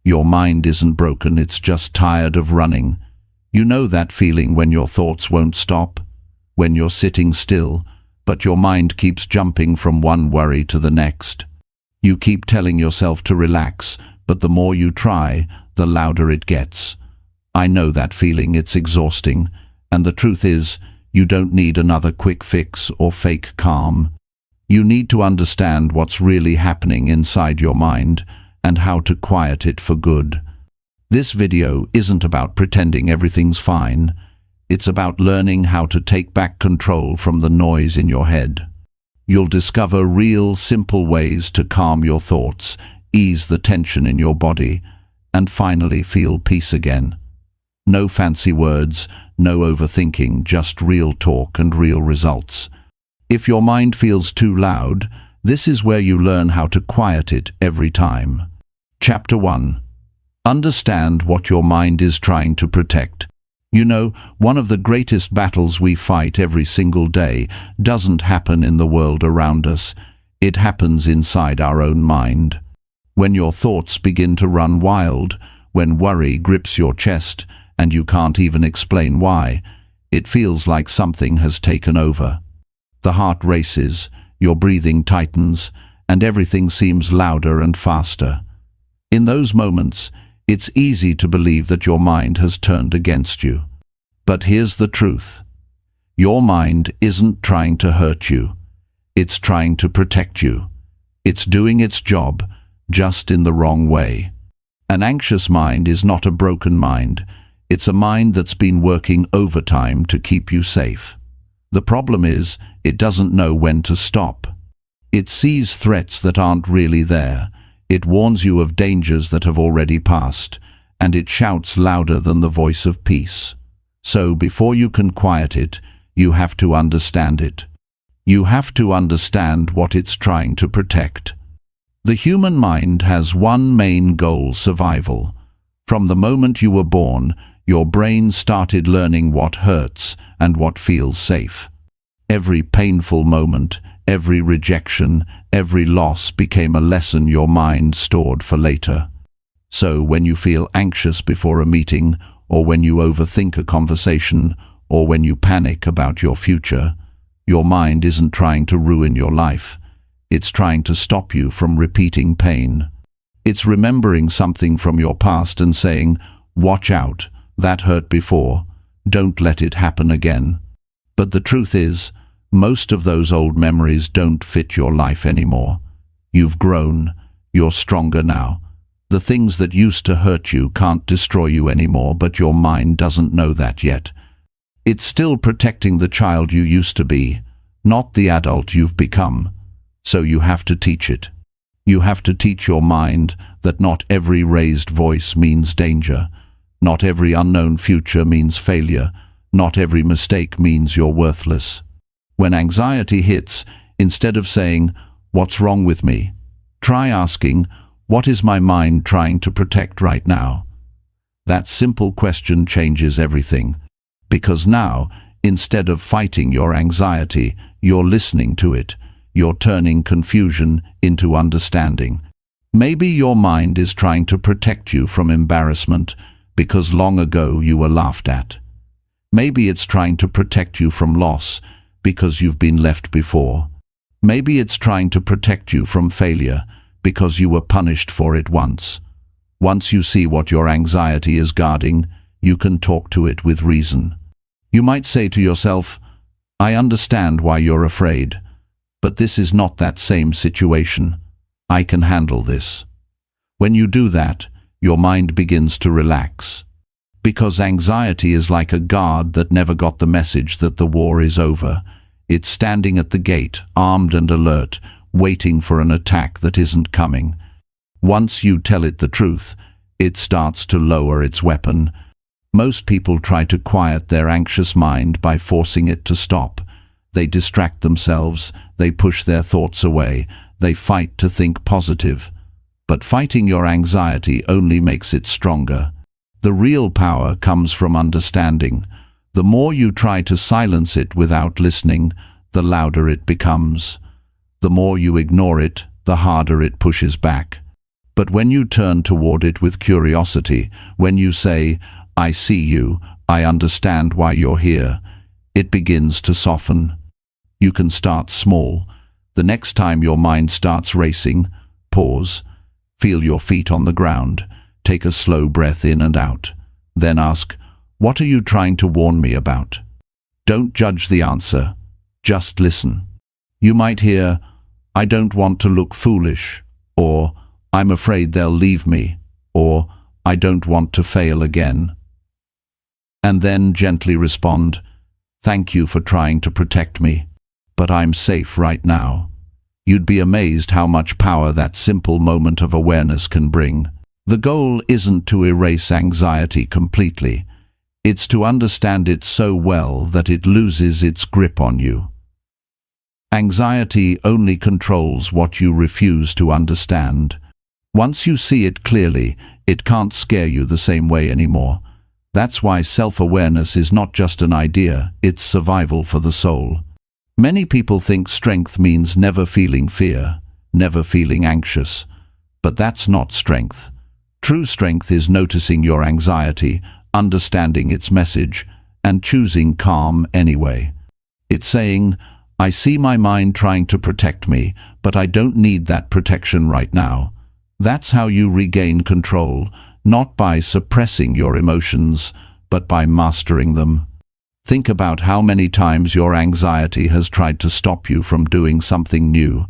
Your mind isn't broken, it's just tired of running. You know that feeling when your thoughts won't stop? When you're sitting still, but your mind keeps jumping from one worry to the next. You keep telling yourself to relax, but the more you try, the louder it gets. I know that feeling, it's exhausting, and the truth is, you don't need another quick fix or fake calm. You need to understand what's really happening inside your mind and how to quiet it for good. This video isn't about pretending everything's fine. It's about learning how to take back control from the noise in your head. You'll discover real, simple ways to calm your thoughts, ease the tension in your body, and finally feel peace again. No fancy words, no overthinking, just real talk and real results. If your mind feels too loud, this is where you learn how to quiet it every time. Chapter 1. Understand what your mind is trying to protect. You know, one of the greatest battles we fight every single day doesn't happen in the world around us. It happens inside our own mind. When your thoughts begin to run wild, when worry grips your chest and you can't even explain why, it feels like something has taken over. The heart races, your breathing tightens, and everything seems louder and faster. In those moments, it's easy to believe that your mind has turned against you. But here's the truth. Your mind isn't trying to hurt you. It's trying to protect you. It's doing its job, just in the wrong way. An anxious mind is not a broken mind. It's a mind that's been working overtime to keep you safe. The problem is, it doesn't know when to stop. It sees threats that aren't really there. It warns you of dangers that have already passed, and it shouts louder than the voice of peace. So before you can quiet it, you have to understand it. You have to understand what it's trying to protect. The human mind has one main goal: survival. From the moment you were born, your brain started learning what hurts and what feels safe. Every painful moment, every rejection, every loss became a lesson your mind stored for later. So when you feel anxious before a meeting, or when you overthink a conversation, or when you panic about your future, your mind isn't trying to ruin your life. It's trying to stop you from repeating pain. It's remembering something from your past and saying, "Watch out, that hurt before. Don't let it happen again." But the truth is, most of those old memories don't fit your life anymore. You've grown. You're stronger now. The things that used to hurt you can't destroy you anymore, but your mind doesn't know that yet. It's still protecting the child you used to be, not the adult you've become. So you have to teach it. You have to teach your mind that not every raised voice means danger. Not every unknown future means failure. Not every mistake means you're worthless. When anxiety hits, instead of saying, "What's wrong with me?" try asking, "What is my mind trying to protect right now?" That simple question changes everything. Because now, instead of fighting your anxiety, you're listening to it. You're turning confusion into understanding. Maybe your mind is trying to protect you from embarrassment because long ago you were laughed at. Maybe it's trying to protect you from loss because you've been left before. Maybe it's trying to protect you from failure because you were punished for it once. Once you see what your anxiety is guarding, you can talk to it with reason. You might say to yourself, "I understand why you're afraid, but this is not that same situation. I can handle this." When you do that, your mind begins to relax. Because anxiety is like a guard that never got the message that the war is over. It's standing at the gate, armed and alert, waiting for an attack that isn't coming. Once you tell it the truth, it starts to lower its weapon. Most people try to quiet their anxious mind by forcing it to stop. They distract themselves, they push their thoughts away, they fight to think positive. But fighting your anxiety only makes it stronger. The real power comes from understanding. The more you try to silence it without listening, the louder it becomes. The more you ignore it, the harder it pushes back. But when you turn toward it with curiosity, when you say, "I see you, I understand why you're here," it begins to soften. You can start small. The next time your mind starts racing, pause, feel your feet on the ground, take a slow breath in and out. Then ask, "What are you trying to warn me about?" Don't judge the answer, just listen. You might hear, "I don't want to look foolish," or "I'm afraid they'll leave me," or "I don't want to fail again." And then gently respond, "Thank you for trying to protect me, but I'm safe right now." You'd be amazed how much power that simple moment of awareness can bring. The goal isn't to erase anxiety completely. It's to understand it so well that it loses its grip on you. Anxiety only controls what you refuse to understand. Once you see it clearly, it can't scare you the same way anymore. That's why self-awareness is not just an idea, it's survival for the soul. Many people think strength means never feeling fear, never feeling anxious. But that's not strength. True strength is noticing your anxiety, understanding its message, and choosing calm anyway. It's saying, "I see my mind trying to protect me, but I don't need that protection right now." That's how you regain control, not by suppressing your emotions, but by mastering them. Think about how many times your anxiety has tried to stop you from doing something new,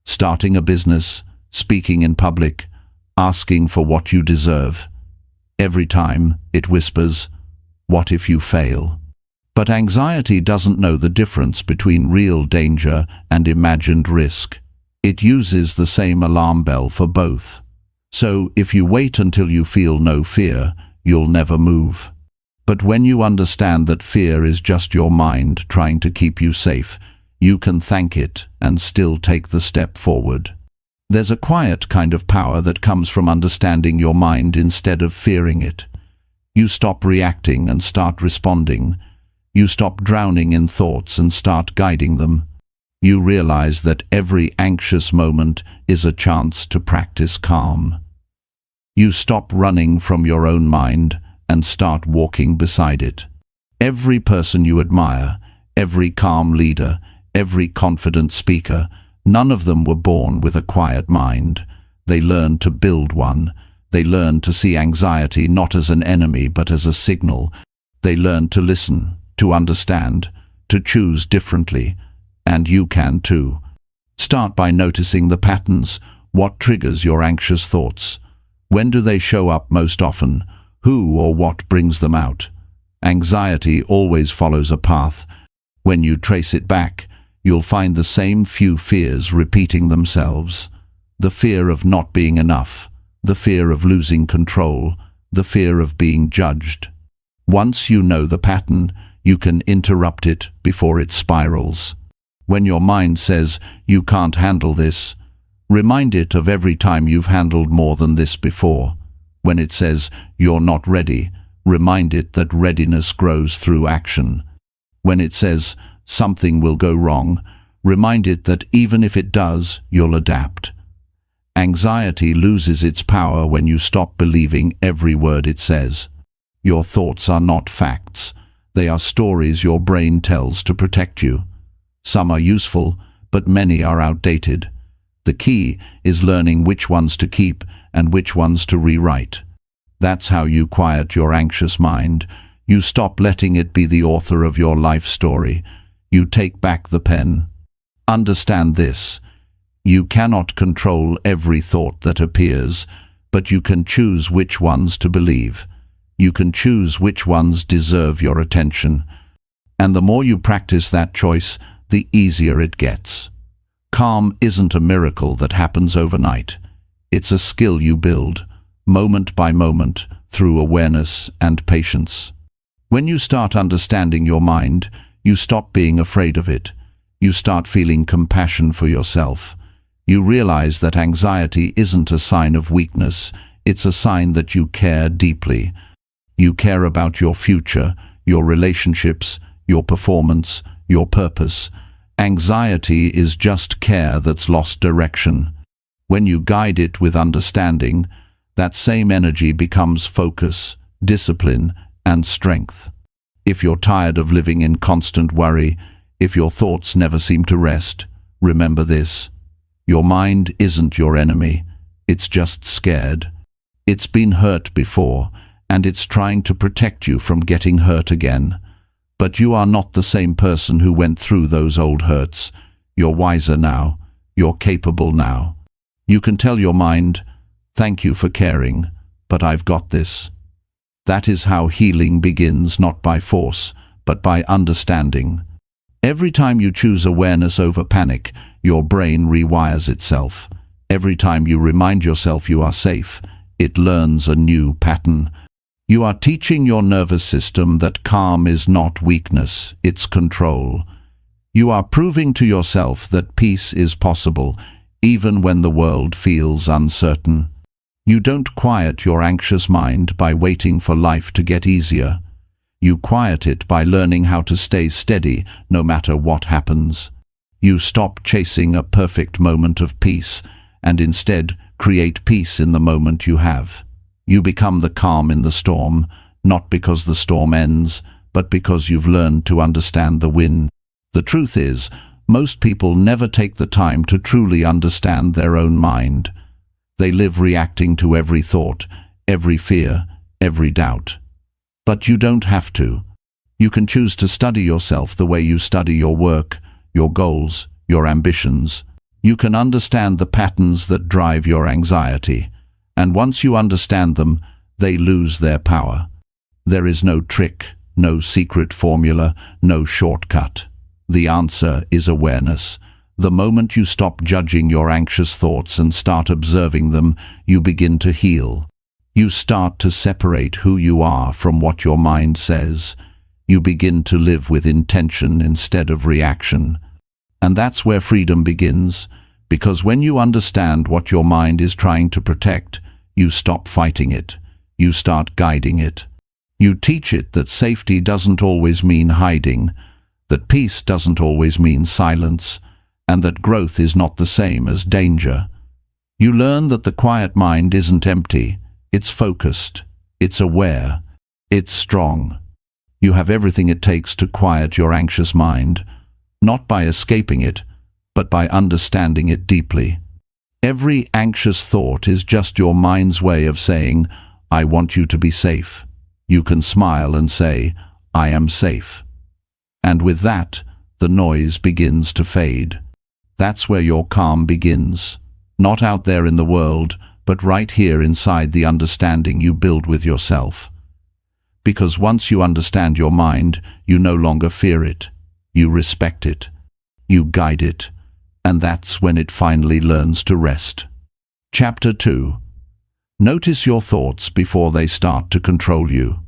starting a business, speaking in public, asking for what you deserve. Every time it whispers, "What if you fail?" But anxiety doesn't know the difference between real danger and imagined risk. It uses the same alarm bell for both. So if you wait until you feel no fear, you'll never move. But when you understand that fear is just your mind trying to keep you safe, you can thank it and still take the step forward. There's a quiet kind of power that comes from understanding your mind instead of fearing it. You stop reacting and start responding. You stop drowning in thoughts and start guiding them. You realize that every anxious moment is a chance to practice calm. You stop running from your own mind and start walking beside it. Every person you admire, every calm leader, every confident speaker, none of them were born with a quiet mind. They learned to build one. They learned to see anxiety not as an enemy but as a signal. They learned to listen, to understand, to choose differently. And you can too. Start by noticing the patterns. What triggers your anxious thoughts? When do they show up most often? Who or what brings them out? Anxiety always follows a path. When you trace it back, you'll find the same few fears repeating themselves. The fear of not being enough, the fear of losing control, the fear of being judged. Once you know the pattern, you can interrupt it before it spirals. When your mind says, "You can't handle this," remind it of every time you've handled more than this before. When it says, "You're not ready," remind it that readiness grows through action. When it says, "Something will go wrong," remind it that even if it does, you'll adapt. Anxiety loses its power when you stop believing every word it says. Your thoughts are not facts. They are stories your brain tells to protect you. Some are useful, but many are outdated. The key is learning which ones to keep and which ones to rewrite. That's how you quiet your anxious mind. You stop letting it be the author of your life story. You take back the pen. Understand this. You cannot control every thought that appears, but you can choose which ones to believe. You can choose which ones deserve your attention. And the more you practice that choice, the easier it gets. Calm isn't a miracle that happens overnight. It's a skill you build, moment by moment, through awareness and patience. When you start understanding your mind, you stop being afraid of it. You start feeling compassion for yourself. You realize that anxiety isn't a sign of weakness, it's a sign that you care deeply. You care about your future, your relationships, your performance, your purpose. Anxiety is just care that's lost direction. When you guide it with understanding, that same energy becomes focus, discipline, and strength. If you're tired of living in constant worry, if your thoughts never seem to rest, remember this: your mind isn't your enemy. It's just scared. It's been hurt before, and it's trying to protect you from getting hurt again. But you are not the same person who went through those old hurts. You're wiser now. You're capable now. You can tell your mind, "Thank you for caring, but I've got this." That is how healing begins, not by force, but by understanding. Every time you choose awareness over panic, your brain rewires itself. Every time you remind yourself you are safe, it learns a new pattern. You are teaching your nervous system that calm is not weakness, it's control. You are proving to yourself that peace is possible, even when the world feels uncertain. You don't quiet your anxious mind by waiting for life to get easier. You quiet it by learning how to stay steady no matter what happens. You stop chasing a perfect moment of peace and instead create peace in the moment you have. You become the calm in the storm, not because the storm ends, but because you've learned to understand the wind. The truth is, most people never take the time to truly understand their own mind. They live reacting to every thought, every fear, every doubt. But you don't have to. You can choose to study yourself the way you study your work, your goals, your ambitions. You can understand the patterns that drive your anxiety, and once you understand them, they lose their power. There is no trick, no secret formula, no shortcut. The answer is awareness. The moment you stop judging your anxious thoughts and start observing them, you begin to heal. You start to separate who you are from what your mind says. You begin to live with intention instead of reaction. And that's where freedom begins, because when you understand what your mind is trying to protect, you stop fighting it. You start guiding it. You teach it that safety doesn't always mean hiding, that peace doesn't always mean silence, and that growth is not the same as danger. You learn that the quiet mind isn't empty, it's focused, it's aware, it's strong. You have everything it takes to quiet your anxious mind, not by escaping it, but by understanding it deeply. Every anxious thought is just your mind's way of saying, "I want you to be safe." You can smile and say, "I am safe." And with that, the noise begins to fade. That's where your calm begins. Not out there in the world, but right here inside the understanding you build with yourself. Because once you understand your mind, you no longer fear it. You respect it. You guide it. And that's when it finally learns to rest. Chapter 2. Notice your thoughts before they start to control you.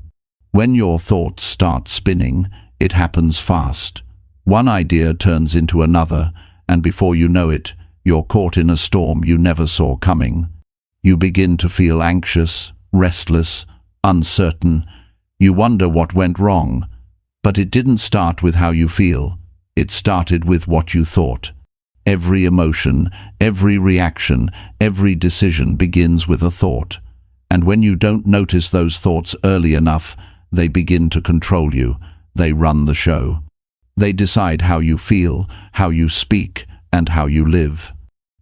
When your thoughts start spinning, it happens fast. One idea turns into another, and before you know it, you're caught in a storm you never saw coming. You begin to feel anxious, restless, uncertain. You wonder what went wrong. But it didn't start with how you feel. It started with what you thought. Every emotion, every reaction, every decision begins with a thought. And when you don't notice those thoughts early enough, they begin to control you. They run the show. They decide how you feel, how you speak, and how you live.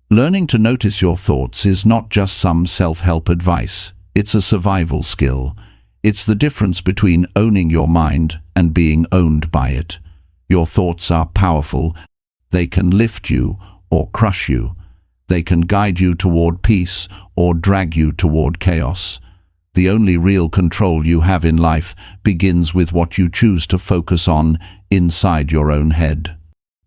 Learning to notice your thoughts is not just some self-help advice. It's a survival skill. It's the difference between owning your mind and being owned by it. Your thoughts are powerful. They can lift you or crush you. They can guide you toward peace or drag you toward chaos. The only real control you have in life begins with what you choose to focus on inside your own head.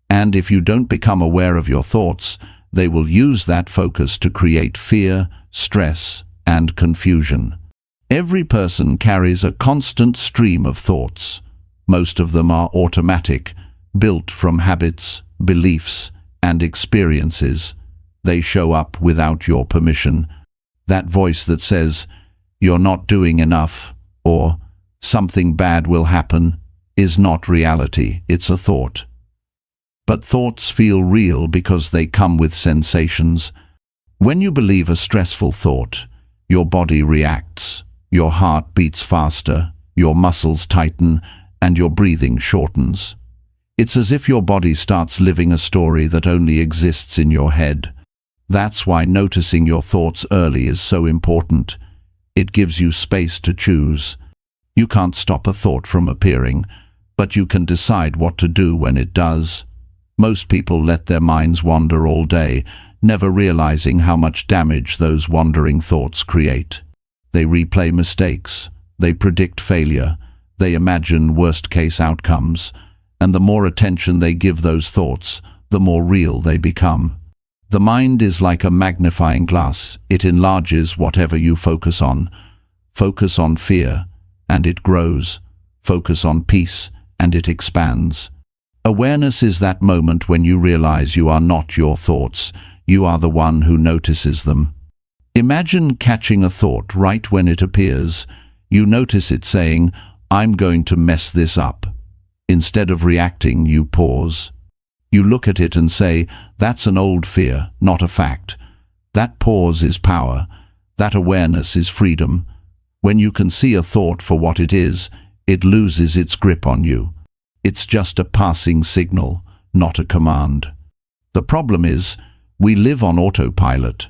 And if you don't become aware of your thoughts, they will use that focus to create fear, stress, and confusion. Every person carries a constant stream of thoughts. Most of them are automatic, built from habits, beliefs, and experiences. They show up without your permission. That voice that says, "You're not doing enough," or "something bad will happen," is not reality, it's a thought. But thoughts feel real because they come with sensations. When you believe a stressful thought, your body reacts, your heart beats faster, your muscles tighten, and your breathing shortens. It's as if your body starts living a story that only exists in your head. That's why noticing your thoughts early is so important. It gives you space to choose. You can't stop a thought from appearing, but you can decide what to do when it does. Most people let their minds wander all day, never realizing how much damage those wandering thoughts create. They replay mistakes, they predict failure, they imagine worst-case outcomes, and the more attention they give those thoughts, the more real they become. The mind is like a magnifying glass. It enlarges whatever you focus on. Focus on fear, and it grows. Focus on peace, and it expands. Awareness is that moment when you realize you are not your thoughts. You are the one who notices them. Imagine catching a thought right when it appears. You notice it saying, "I'm going to mess this up." Instead of reacting, you pause. You look at it and say, "That's an old fear, not a fact." That pause is power. That awareness is freedom. When you can see a thought for what it is, it loses its grip on you. It's just a passing signal, not a command. The problem is, we live on autopilot.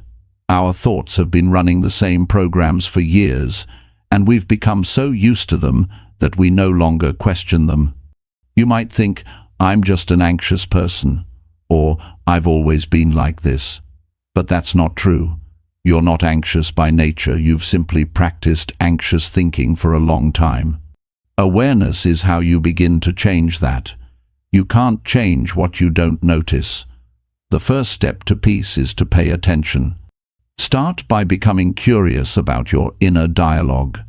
Our thoughts have been running the same programs for years, and we've become so used to them that we no longer question them. You might think, "I'm just an anxious person," or "I've always been like this." But that's not true. You're not anxious by nature. You've simply practiced anxious thinking for a long time. Awareness is how you begin to change that. You can't change what you don't notice. The first step to peace is to pay attention. Start by becoming curious about your inner dialogue.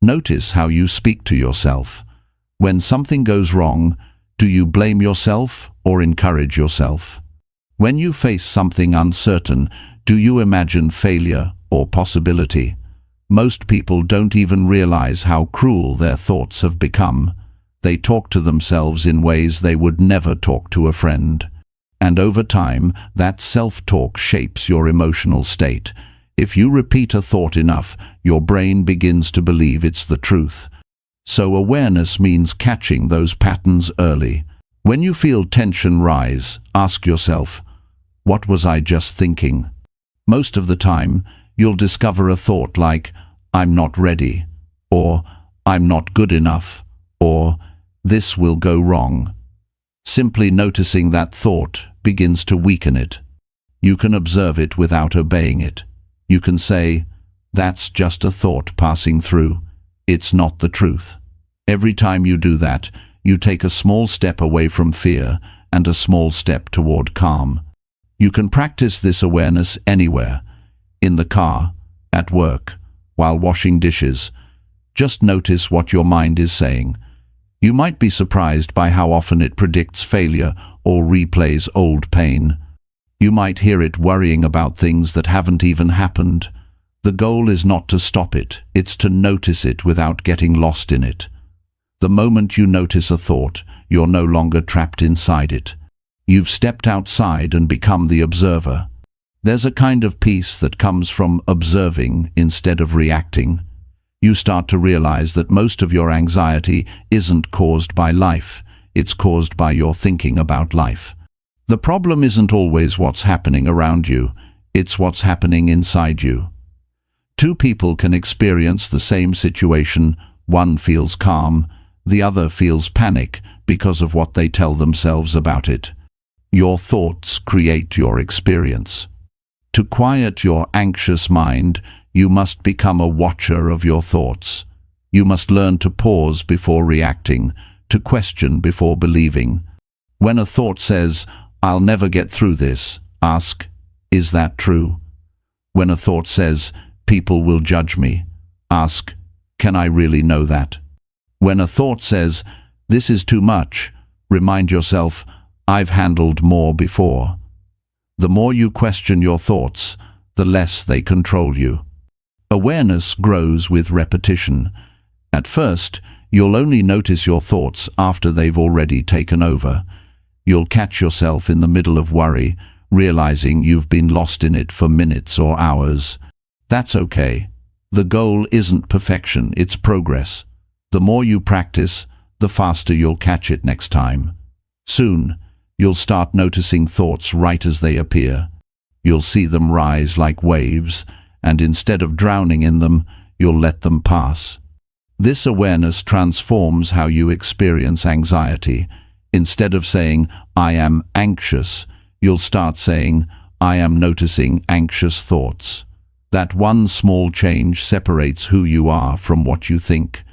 Notice how you speak to yourself. When something goes wrong, do you blame yourself or encourage yourself? When you face something uncertain, do you imagine failure or possibility? Most people don't even realize how cruel their thoughts have become. They talk to themselves in ways they would never talk to a friend. And over time, that self-talk shapes your emotional state. If you repeat a thought enough, your brain begins to believe it's the truth. So awareness means catching those patterns early. When you feel tension rise, ask yourself, "What was I just thinking?" Most of the time, you'll discover a thought like, "I'm not ready," or "I'm not good enough," or "This will go wrong." Simply noticing that thought begins to weaken it. You can observe it without obeying it. You can say, "That's just a thought passing through. It's not the truth." Every time you do that, you take a small step away from fear and a small step toward calm. You can practice this awareness anywhere, in the car, at work, while washing dishes. Just notice what your mind is saying. You might be surprised by how often it predicts failure or replays old pain. You might hear it worrying about things that haven't even happened. The goal is not to stop it, it's to notice it without getting lost in it. The moment you notice a thought, you're no longer trapped inside it. You've stepped outside and become the observer. There's a kind of peace that comes from observing instead of reacting. You start to realize that most of your anxiety isn't caused by life, it's caused by your thinking about life. The problem isn't always what's happening around you, it's what's happening inside you. Two people can experience the same situation. One feels calm, the other feels panic because of what they tell themselves about it. Your thoughts create your experience. To quiet your anxious mind, you must become a watcher of your thoughts. You must learn to pause before reacting, to question before believing. When a thought says, "I'll never get through this," ask, "Is that true?" When a thought says, "People will judge me," ask, "Can I really know that?" When a thought says, "This is too much," remind yourself, "I've handled more before." The more you question your thoughts, the less they control you. Awareness grows with repetition. At first, you'll only notice your thoughts after they've already taken over. You'll catch yourself in the middle of worry, realizing you've been lost in it for minutes or hours. That's okay. The goal isn't perfection, it's progress. The more you practice, the faster you'll catch it next time. Soon, you'll start noticing thoughts right as they appear. You'll see them rise like waves, and instead of drowning in them, you'll let them pass. This awareness transforms how you experience anxiety. Instead of saying, "I am anxious," you'll start saying, "I am noticing anxious thoughts." That one small change separates who you are from what you think.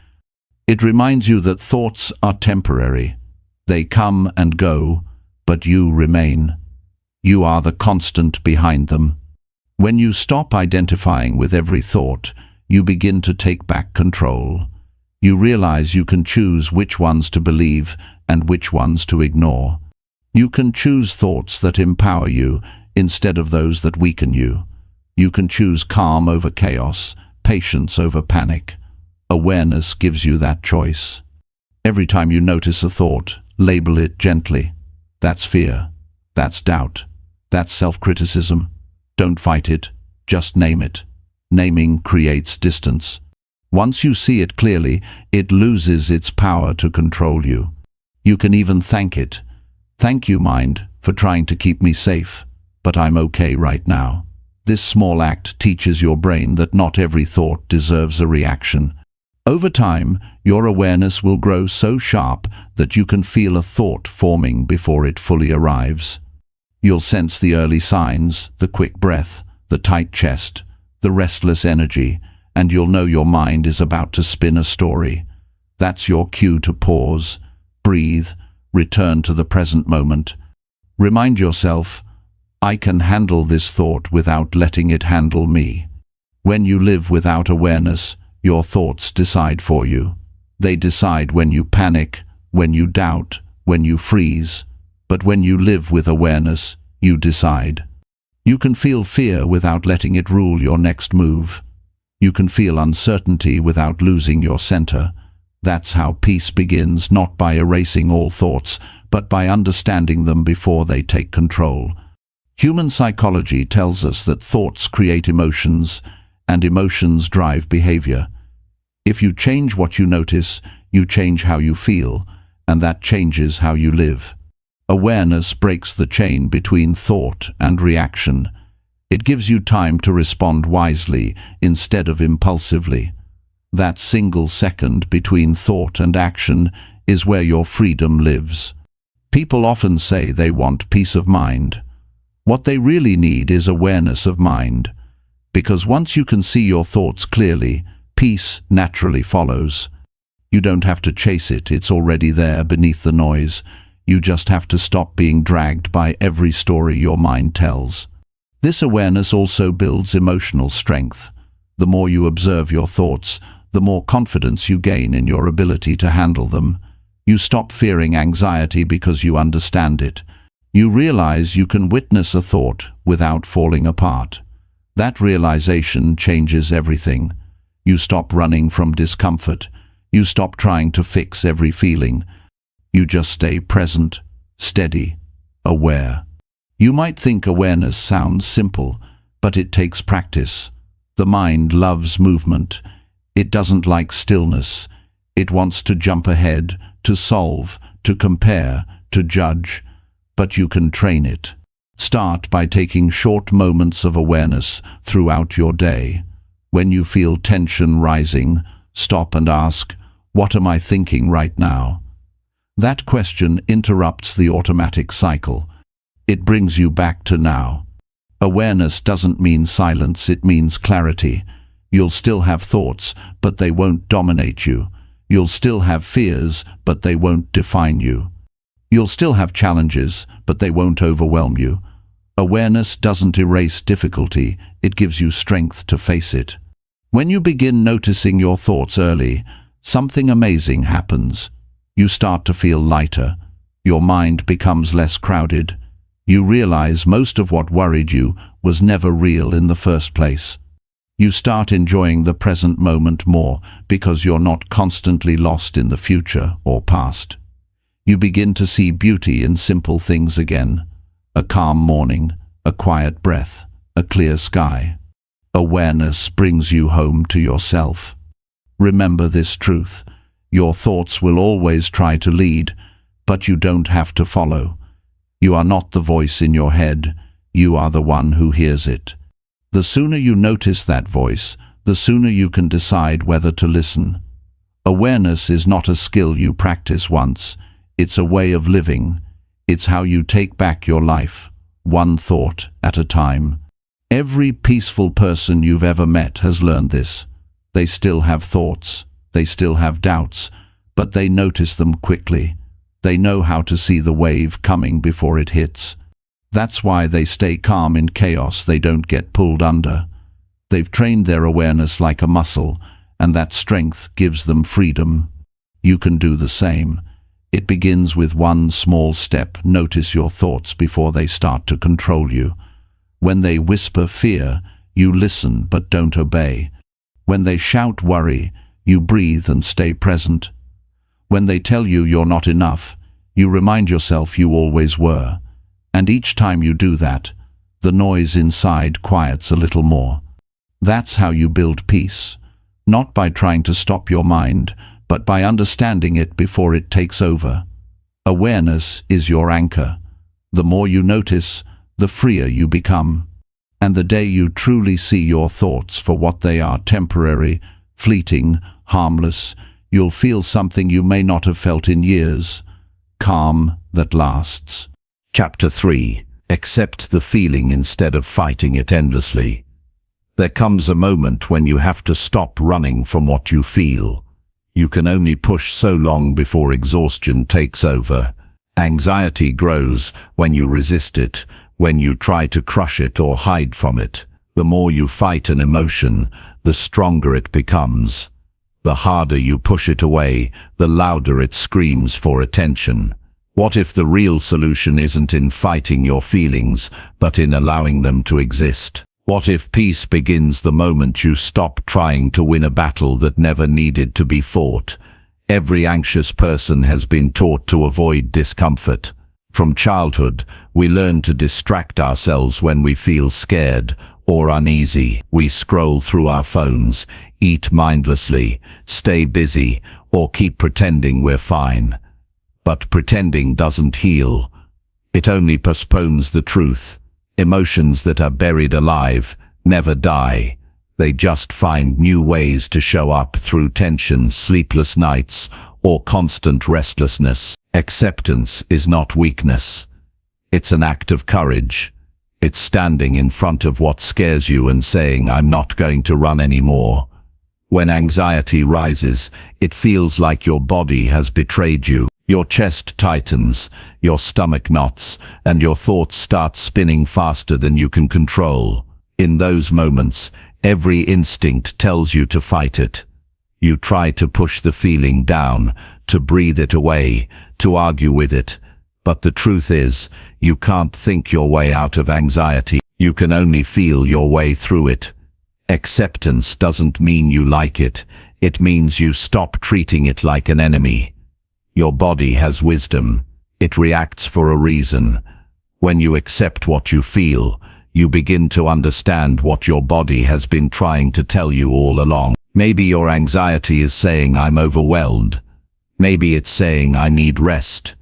It reminds you that thoughts are temporary. They come and go, but you remain. You are the constant behind them. When you stop identifying with every thought, you begin to take back control. You realize you can choose which ones to believe and which ones to ignore. You can choose thoughts that empower you instead of those that weaken you. You can choose calm over chaos, patience over panic. Awareness gives you that choice. Every time you notice a thought, label it gently. That's fear. That's doubt. That's self-criticism. Don't fight it. Just name it. Naming creates distance. Once you see it clearly, it loses its power to control you. You can even thank it. "Thank you, mind, for trying to keep me safe, but I'm okay right now." This small act teaches your brain that not every thought deserves a reaction. Over time, your awareness will grow so sharp that you can feel a thought forming before it fully arrives. You'll sense the early signs, the quick breath, the tight chest, the restless energy, and you'll know your mind is about to spin a story. That's your cue to pause, breathe, return to the present moment. Remind yourself, "I can handle this thought without letting it handle me." When you live without awareness, your thoughts decide for you. They decide when you panic, when you doubt, when you freeze. But when you live with awareness, you decide. You can feel fear without letting it rule your next move. You can feel uncertainty without losing your center. That's how peace begins, not by erasing all thoughts, but by understanding them before they take control. Human psychology tells us that thoughts create emotions, and emotions drive behavior. If you change what you notice, you change how you feel, and that changes how you live. Awareness breaks the chain between thought and reaction. It gives you time to respond wisely instead of impulsively. That single second between thought and action is where your freedom lives. People often say they want peace of mind. What they really need is awareness of mind. Because once you can see your thoughts clearly, peace naturally follows. You don't have to chase it, it's already there beneath the noise. You just have to stop being dragged by every story your mind tells. This awareness also builds emotional strength. The more you observe your thoughts, the more confidence you gain in your ability to handle them. You stop fearing anxiety because you understand it. You realize you can witness a thought without falling apart. That realization changes everything. You stop running from discomfort. You stop trying to fix every feeling. You just stay present, steady, aware. You might think awareness sounds simple, but it takes practice. The mind loves movement. It doesn't like stillness. It wants to jump ahead, to solve, to compare, to judge. But you can train it. Start by taking short moments of awareness throughout your day. When you feel tension rising, stop and ask, "What am I thinking right now?" That question interrupts the automatic cycle. It brings you back to now. Awareness doesn't mean silence, it means clarity. You'll still have thoughts, but they won't dominate you. You'll still have fears, but they won't define you. You'll still have challenges, but they won't overwhelm you. Awareness doesn't erase difficulty, it gives you strength to face it. When you begin noticing your thoughts early, something amazing happens. You start to feel lighter. Your mind becomes less crowded. You realize most of what worried you was never real in the first place. You start enjoying the present moment more because you're not constantly lost in the future or past. You begin to see beauty in simple things again. A calm morning, a quiet breath, a clear sky. Awareness brings you home to yourself. Remember this truth. Your thoughts will always try to lead, but you don't have to follow. You are not the voice in your head. You are the one who hears it. The sooner you notice that voice, the sooner you can decide whether to listen. Awareness is not a skill you practice once. It's a way of living. It's how you take back your life, one thought at a time. Every peaceful person you've ever met has learned this. They still have thoughts. They still have doubts, but they notice them quickly. They know how to see the wave coming before it hits. That's why they stay calm in chaos. They don't get pulled under. They've trained their awareness like a muscle, and that strength gives them freedom. You can do the same. It begins with one small step. Notice your thoughts before they start to control you. When they whisper fear, you listen but don't obey. When they shout worry, you breathe and stay present. When they tell you you're not enough, you remind yourself you always were. And each time you do that, the noise inside quiets a little more. That's how you build peace. Not by trying to stop your mind, but by understanding it before it takes over. Awareness is your anchor. The more you notice, the freer you become. And the day you truly see your thoughts for what they are, temporary, fleeting, harmless, you'll feel something you may not have felt in years. Calm that lasts. Chapter 3. Accept the feeling instead of fighting it endlessly. There comes a moment when you have to stop running from what you feel. You can only push so long before exhaustion takes over. Anxiety grows when you resist it, when you try to crush it or hide from it. The more you fight an emotion, the stronger it becomes. The harder you push it away, the louder it screams for attention. What if the real solution isn't in fighting your feelings, but in allowing them to exist? What if peace begins the moment you stop trying to win a battle that never needed to be fought? Every anxious person has been taught to avoid discomfort. From childhood, we learn to distract ourselves when we feel scared or uneasy. We scroll through our phones, eat mindlessly, stay busy, or keep pretending we're fine. But pretending doesn't heal. It only postpones the truth. Emotions that are buried alive never die. They just find new ways to show up through tension, sleepless nights, or constant restlessness. Acceptance is not weakness. It's an act of courage. It's standing in front of what scares you and saying, I'm not going to run anymore. When anxiety rises, it feels like your body has betrayed you. Your chest tightens, your stomach knots, and your thoughts start spinning faster than you can control. In those moments, every instinct tells you to fight it. You try to push the feeling down, to breathe it away, to argue with it. But the truth is, you can't think your way out of anxiety. You can only feel your way through it. Acceptance doesn't mean you like it. It means you stop treating it like an enemy. Your body has wisdom. It reacts for a reason. When you accept what you feel, you begin to understand what your body has been trying to tell you all along. Maybe your anxiety is saying, I'm overwhelmed. Maybe it's saying, I need rest.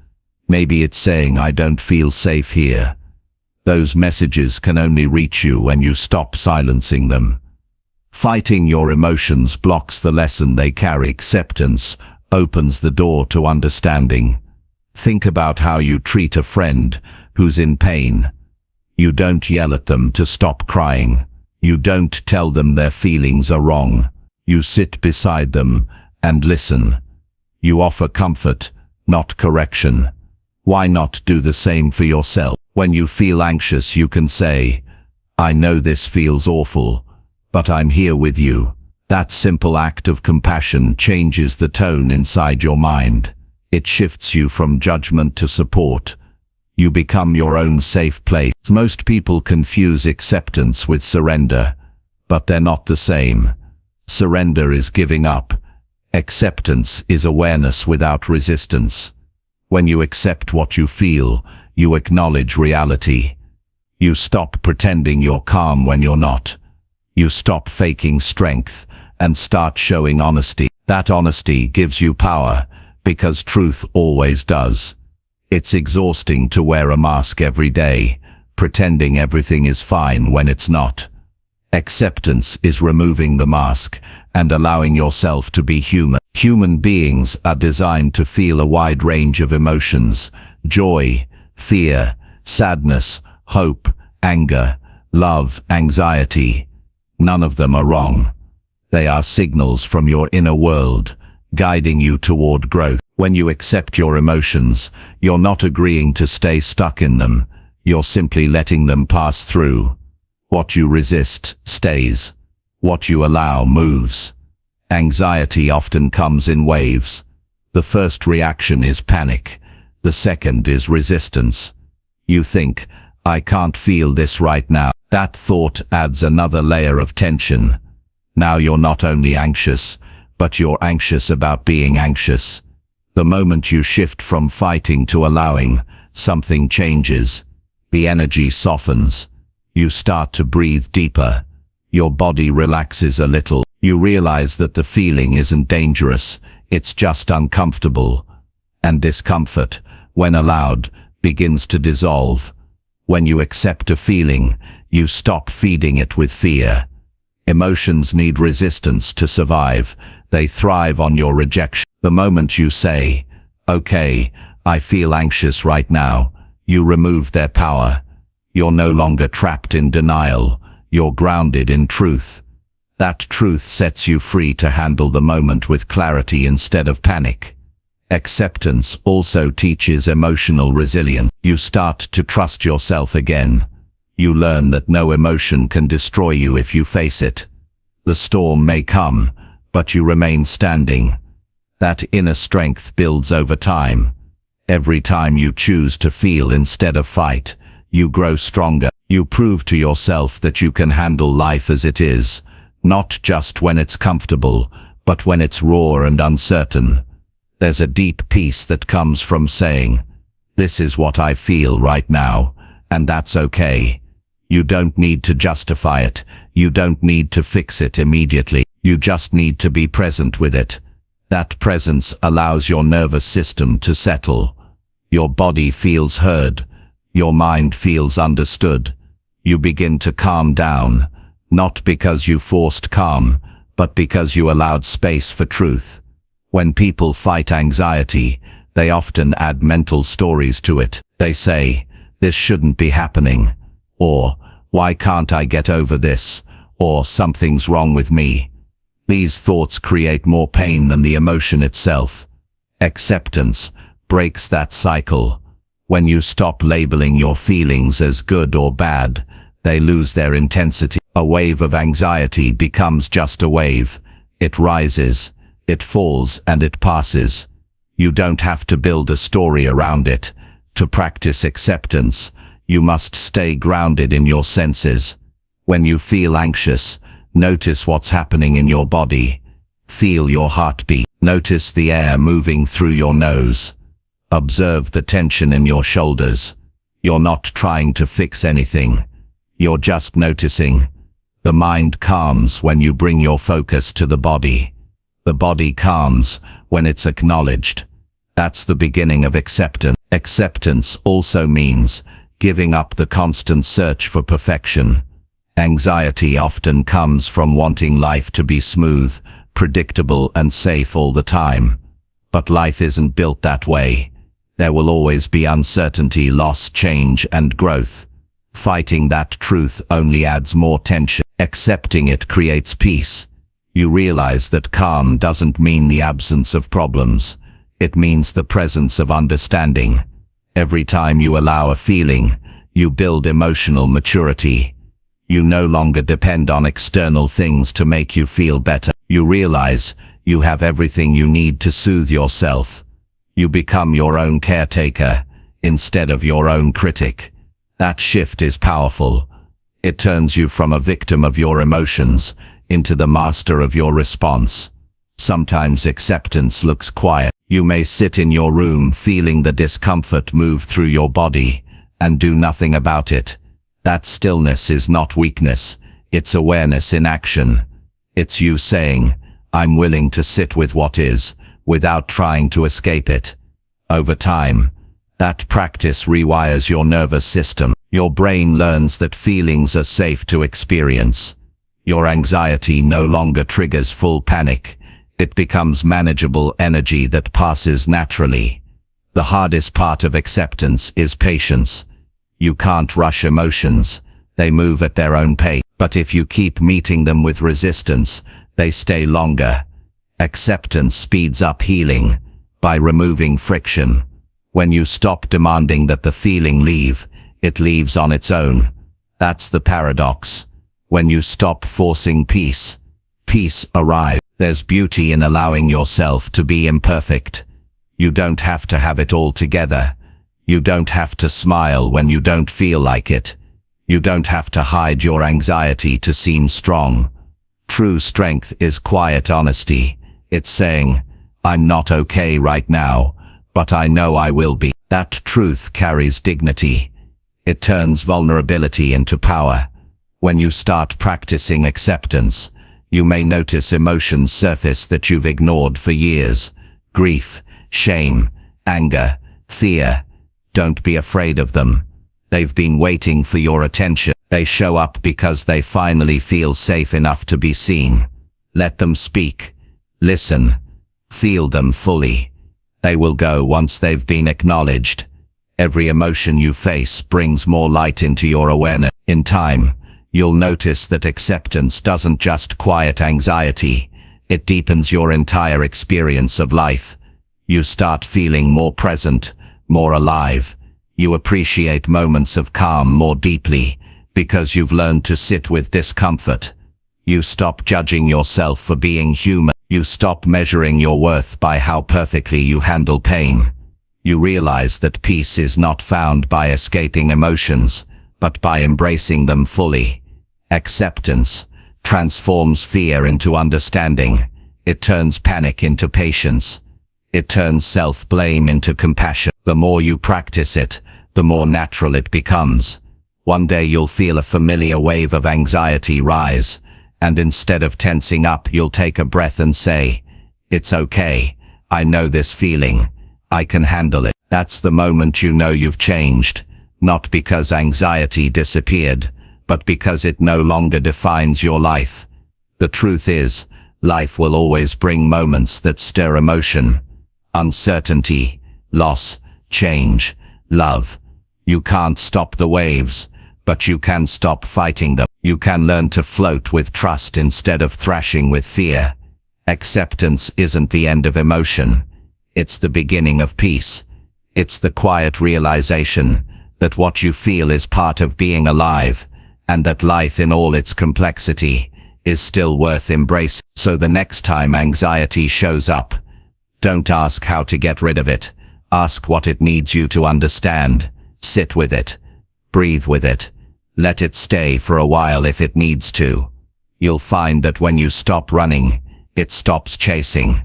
Maybe it's saying, I don't feel safe here. Those messages can only reach you when you stop silencing them. Fighting your emotions blocks the lesson they carry. Acceptance opens the door to understanding. Think about how you treat a friend who's in pain. You don't yell at them to stop crying. You don't tell them their feelings are wrong. You sit beside them and listen. You offer comfort, not correction. Why not do the same for yourself? When you feel anxious, you can say, I know this feels awful, but I'm here with you. That simple act of compassion changes the tone inside your mind. It shifts you from judgment to support. You become your own safe place. Most people confuse acceptance with surrender, but they're not the same. Surrender is giving up. Acceptance is awareness without resistance. When you accept what you feel, you acknowledge reality. You stop pretending you're calm when you're not. You stop faking strength and start showing honesty. That honesty gives you power, because truth always does. It's exhausting to wear a mask every day, pretending everything is fine when it's not. Acceptance is removing the mask and allowing yourself to be human. Human beings are designed to feel a wide range of emotions: joy, fear, sadness, hope, anger, love, anxiety. None of them are wrong. They are signals from your inner world, guiding you toward growth. When you accept your emotions, you're not agreeing to stay stuck in them. You're simply letting them pass through. What you resist stays. What you allow moves. Anxiety often comes in waves. The first reaction is panic. The second is resistance. You think, "I can't feel this right now." That thought adds another layer of tension. Now you're not only anxious, but you're anxious about being anxious. The moment you shift from fighting to allowing, something changes. The energy softens. You start to breathe deeper. Your body relaxes a little. You realize that the feeling isn't dangerous, it's just uncomfortable. And discomfort, when allowed, begins to dissolve. When you accept a feeling, you stop feeding it with fear. Emotions need resistance to survive. They thrive on your rejection. The moment you say, "Okay, I feel anxious right now," you remove their power. You're no longer trapped in denial. You're grounded in truth. That truth sets you free to handle the moment with clarity instead of panic. Acceptance also teaches emotional resilience. You start to trust yourself again. You learn that no emotion can destroy you if you face it. The storm may come, but you remain standing. That inner strength builds over time. Every time you choose to feel instead of fight, you grow stronger. You prove to yourself that you can handle life as it is, not just when it's comfortable, but when it's raw and uncertain. There's a deep peace that comes from saying, "This is what I feel right now, and that's okay." You don't need to justify it. You don't need to fix it immediately. You just need to be present with it. That presence allows your nervous system to settle. Your body feels heard. Your mind feels understood. You begin to calm down, not because you forced calm, but because you allowed space for truth. When people fight anxiety, they often add mental stories to it. They say, "This shouldn't be happening," or "Why can't I get over this?" or "Something's wrong with me." These thoughts create more pain than the emotion itself. Acceptance breaks that cycle. When you stop labeling your feelings as good or bad, they lose their intensity. A wave of anxiety becomes just a wave. It rises, it falls, and it passes. You don't have to build a story around it. To practice acceptance, you must stay grounded in your senses. When you feel anxious, notice what's happening in your body. Feel your heartbeat. Notice the air moving through your nose. Observe the tension in your shoulders. You're not trying to fix anything. You're just noticing. The mind calms when you bring your focus to the body. The body calms when it's acknowledged. That's the beginning of acceptance. Acceptance also means giving up the constant search for perfection. Anxiety often comes from wanting life to be smooth, predictable, and safe all the time. But life isn't built that way. There will always be uncertainty, loss, change, and growth. Fighting that truth only adds more tension. Accepting it creates peace. You realize that calm doesn't mean the absence of problems. It means the presence of understanding. Every time you allow a feeling, you build emotional maturity. You no longer depend on external things to make you feel better. You realize you have everything you need to soothe yourself. You become your own caretaker instead of your own critic. That shift is powerful. It turns you from a victim of your emotions into the master of your response. Sometimes acceptance looks quiet. You may sit in your room feeling the discomfort move through your body and do nothing about it. That stillness is not weakness, it's awareness in action. It's you saying, I'm willing to sit with what is, without trying to escape it. Over time, that practice rewires your nervous system. Your brain learns that feelings are safe to experience. Your anxiety no longer triggers full panic. It becomes manageable energy that passes naturally. The hardest part of acceptance is patience. You can't rush emotions. They move at their own pace. But if you keep meeting them with resistance, they stay longer. Acceptance speeds up healing by removing friction. When you stop demanding that the feeling leave, it leaves on its own. That's the paradox. When you stop forcing peace, peace arrives. There's beauty in allowing yourself to be imperfect. You don't have to have it all together. You don't have to smile when you don't feel like it. You don't have to hide your anxiety to seem strong. True strength is quiet honesty. It's saying, I'm not okay right now, but I know I will be. That truth carries dignity. It turns vulnerability into power. When you start practicing acceptance, you may notice emotions surface that you've ignored for years. Grief, shame, anger, fear. Don't be afraid of them. They've been waiting for your attention. They show up because they finally feel safe enough to be seen. Let them speak. Listen. Feel them fully. They will go once they've been acknowledged. Every emotion you face brings more light into your awareness. In time, you'll notice that acceptance doesn't just quiet anxiety. It deepens your entire experience of life. You start feeling more present, more alive. You appreciate moments of calm more deeply because you've learned to sit with discomfort. You stop judging yourself for being human. You stop measuring your worth by how perfectly you handle pain. You realize that peace is not found by escaping emotions, but by embracing them fully. Acceptance transforms fear into understanding. It turns panic into patience. It turns self-blame into compassion. The more you practice it, the more natural it becomes. One day you'll feel a familiar wave of anxiety rise, and instead of tensing up, you'll take a breath and say, it's okay, I know this feeling, I can handle it. That's the moment you know you've changed, not because anxiety disappeared, but because it no longer defines your life. The truth is, life will always bring moments that stir emotion. Uncertainty, loss, change, love. You can't stop the waves, but you can stop fighting them. You can learn to float with trust instead of thrashing with fear. Acceptance isn't the end of emotion. It's the beginning of peace. It's the quiet realization that what you feel is part of being alive, and that life in all its complexity is still worth embracing. So the next time anxiety shows up, don't ask how to get rid of it. Ask what it needs you to understand. Sit with it. Breathe with it. Let it stay for a while if it needs to. You'll find that when you stop running, it stops chasing.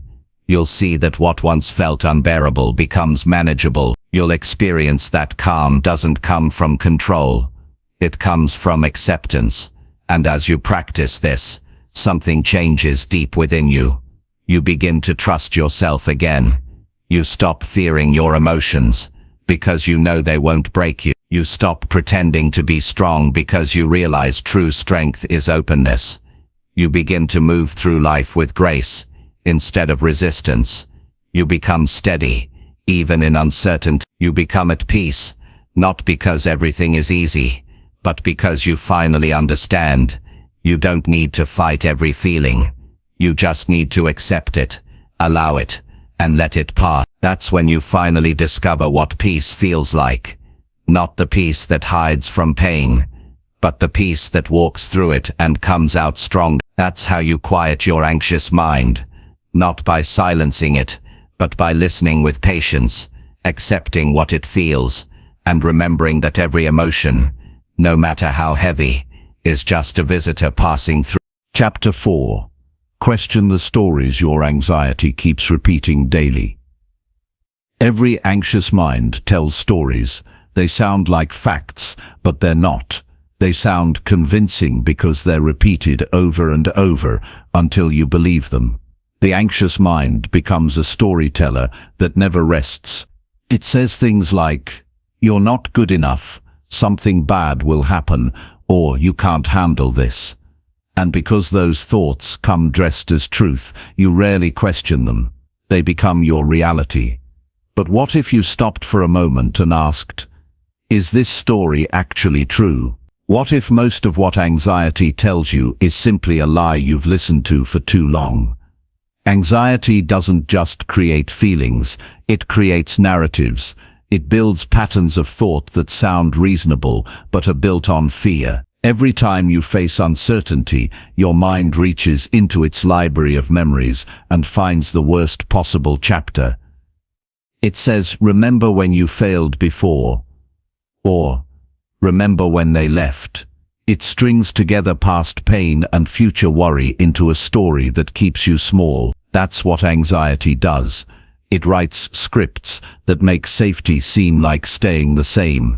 You'll see that what once felt unbearable becomes manageable. You'll experience that calm doesn't come from control. It comes from acceptance. And as you practice this, something changes deep within you. You begin to trust yourself again. You stop fearing your emotions because you know they won't break you. You stop pretending to be strong because you realize true strength is openness. You begin to move through life with grace instead of resistance. You become steady, even in uncertainty. You become at peace, not because everything is easy, but because you finally understand. You don't need to fight every feeling. You just need to accept it, allow it, and let it pass. That's when you finally discover what peace feels like. Not the peace that hides from pain, but the peace that walks through it and comes out strong. That's how you quiet your anxious mind, not by silencing it, but by listening with patience, accepting what it feels, and remembering that every emotion, no matter how heavy, is just a visitor passing through. Chapter 4. Question the stories your anxiety keeps repeating daily. Every anxious mind tells stories. They sound like facts, but they're not. They sound convincing because they're repeated over and over until you believe them. The anxious mind becomes a storyteller that never rests. It says things like, "You're not good enough, something bad will happen, or you can't handle this." And because those thoughts come dressed as truth, you rarely question them. They become your reality. But what if you stopped for a moment and asked, is this story actually true? What if most of what anxiety tells you is simply a lie you've listened to for too long? Anxiety doesn't just create feelings, it creates narratives. It builds patterns of thought that sound reasonable but are built on fear. Every time you face uncertainty, your mind reaches into its library of memories and finds the worst possible chapter. It says, "Remember when you failed before," or "Remember when they left." It strings together past pain and future worry into a story that keeps you small. That's what anxiety does. It writes scripts that make safety seem like staying the same.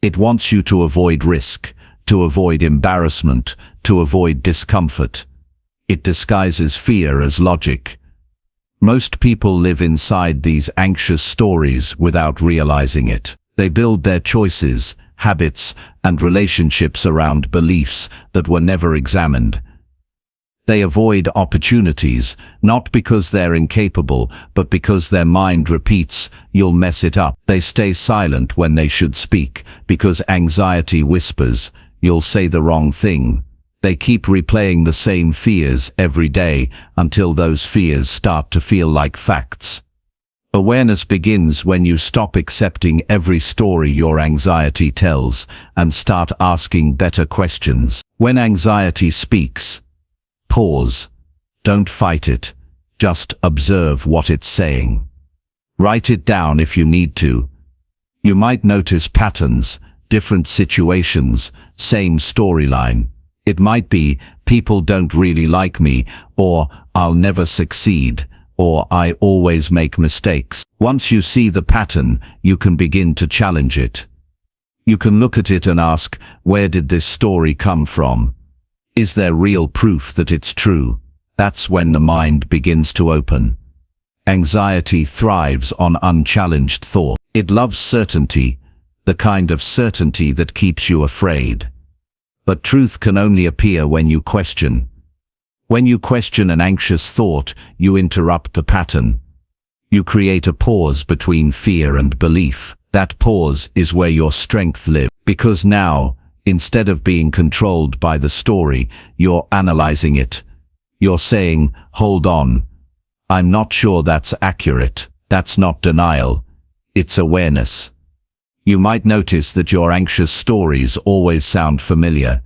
It wants you to avoid risk, to avoid embarrassment, to avoid discomfort. It disguises fear as logic. Most people live inside these anxious stories without realizing it. They build their choices, habits, and relationships around beliefs that were never examined. They avoid opportunities, not because they're incapable, but because their mind repeats, "You'll mess it up." They stay silent when they should speak, because anxiety whispers, "You'll say the wrong thing." They keep replaying the same fears every day until those fears start to feel like facts. Awareness begins when you stop accepting every story your anxiety tells and start asking better questions. When anxiety speaks, pause. Don't fight it. Just observe what it's saying. Write it down if you need to. You might notice patterns, different situations, same storyline. It might be, "People don't really like me," or "I'll never succeed," or "I always make mistakes." Once you see the pattern, you can begin to challenge it. You can look at it and ask, where did this story come from? Is there real proof that it's true? That's when the mind begins to open. Anxiety thrives on unchallenged thought. It loves certainty, the kind of certainty that keeps you afraid. But truth can only appear when you question. When you question an anxious thought, you interrupt the pattern. You create a pause between fear and belief. That pause is where your strength lives. Because now, instead of being controlled by the story, you're analyzing it. You're saying, "Hold on. I'm not sure that's accurate." That's not denial. It's awareness. You might notice that your anxious stories always sound familiar.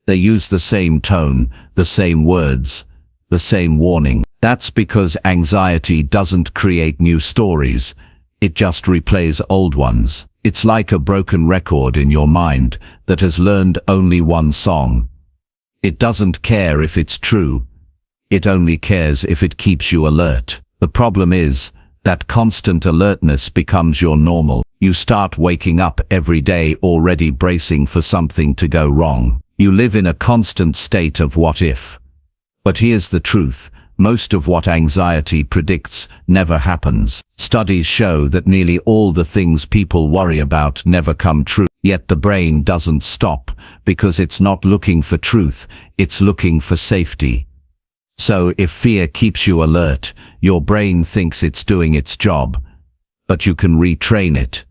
They use the same tone, the same words, the same warning. That's because anxiety doesn't create new stories. It just replays old ones. It's like a broken record in your mind that has learned only one song. It doesn't care if it's true. It only cares if it keeps you alert. The problem is that constant alertness becomes your normal. You start waking up every day already bracing for something to go wrong. You live in a constant state of what if. But here's the truth. Most of what anxiety predicts never happens. Studies show that nearly all the things people worry about never come true. Yet the brain doesn't stop, because it's not looking for truth, it's looking for safety. So if fear keeps you alert, your brain thinks it's doing its job. But you can retrain it.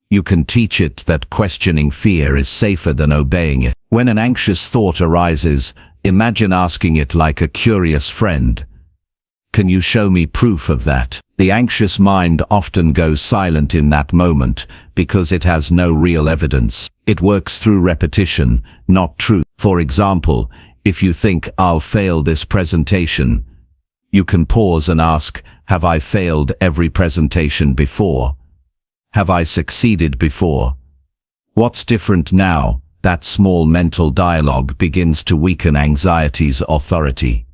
You can teach it that questioning fear is safer than obeying it. When an anxious thought arises, imagine asking it like a curious friend, "Can you show me proof of that?" The anxious mind often goes silent in that moment because it has no real evidence. It works through repetition, not truth. For example, if you think, "I'll fail this presentation," you can pause and ask, "Have I failed every presentation before? Have I succeeded before? What's different now?" That small mental dialogue begins to weaken anxiety's authority.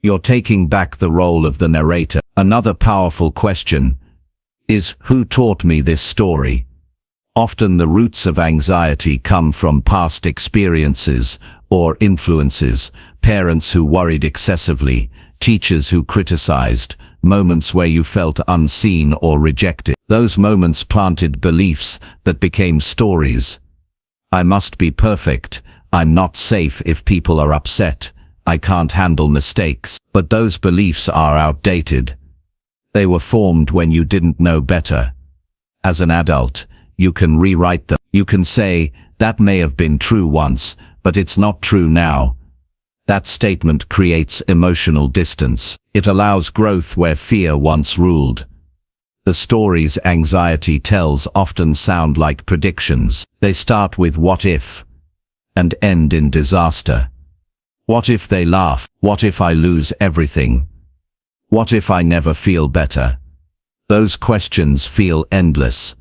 You're taking back the role of the narrator. Another powerful question is, who taught me this story? Often the roots of anxiety come from past experiences or influences, parents who worried excessively, teachers who criticized, moments where you felt unseen or rejected. Those moments planted beliefs that became stories. I must be perfect. I'm not safe if people are upset. I can't handle mistakes. But those beliefs are outdated. They were formed when you didn't know better. As an adult, you can rewrite them. You can say, that may have been true once, but it's not true now. That statement creates emotional distance. It allows growth where fear once ruled. The stories anxiety tells often sound like predictions. They start with what if and end in disaster. What if they laugh? What if I lose everything? What if I never feel better? Those questions feel endless.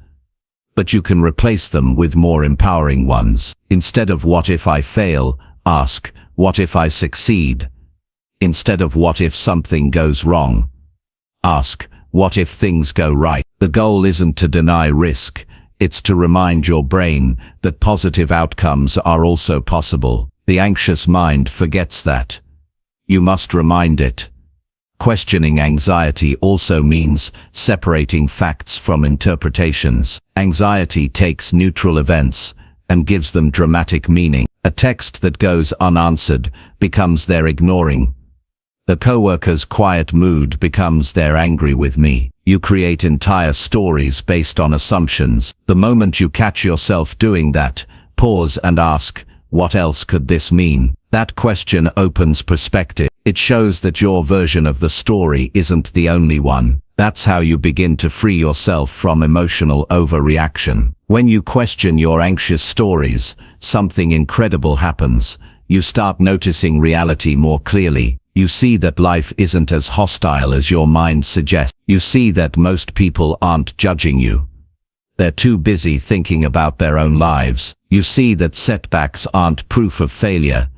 But you can replace them with more empowering ones. Instead of what if I fail, ask, what if I succeed? Instead of what if something goes wrong, ask, what if things go right? The goal isn't to deny risk, it's to remind your brain that positive outcomes are also possible. The anxious mind forgets that. You must remind it. Questioning anxiety also means separating facts from interpretations. Anxiety takes neutral events and gives them dramatic meaning. A text that goes unanswered becomes their ignoring. The coworker's quiet mood becomes their angry with me. You create entire stories based on assumptions. The moment you catch yourself doing that, pause and ask, what else could this mean? That question opens perspective. It shows that your version of the story isn't the only one. That's how you begin to free yourself from emotional overreaction. When you question your anxious stories, something incredible happens. You start noticing reality more clearly. You see that life isn't as hostile as your mind suggests. You see that most people aren't judging you. They're too busy thinking about their own lives. You see that setbacks aren't proof of failure.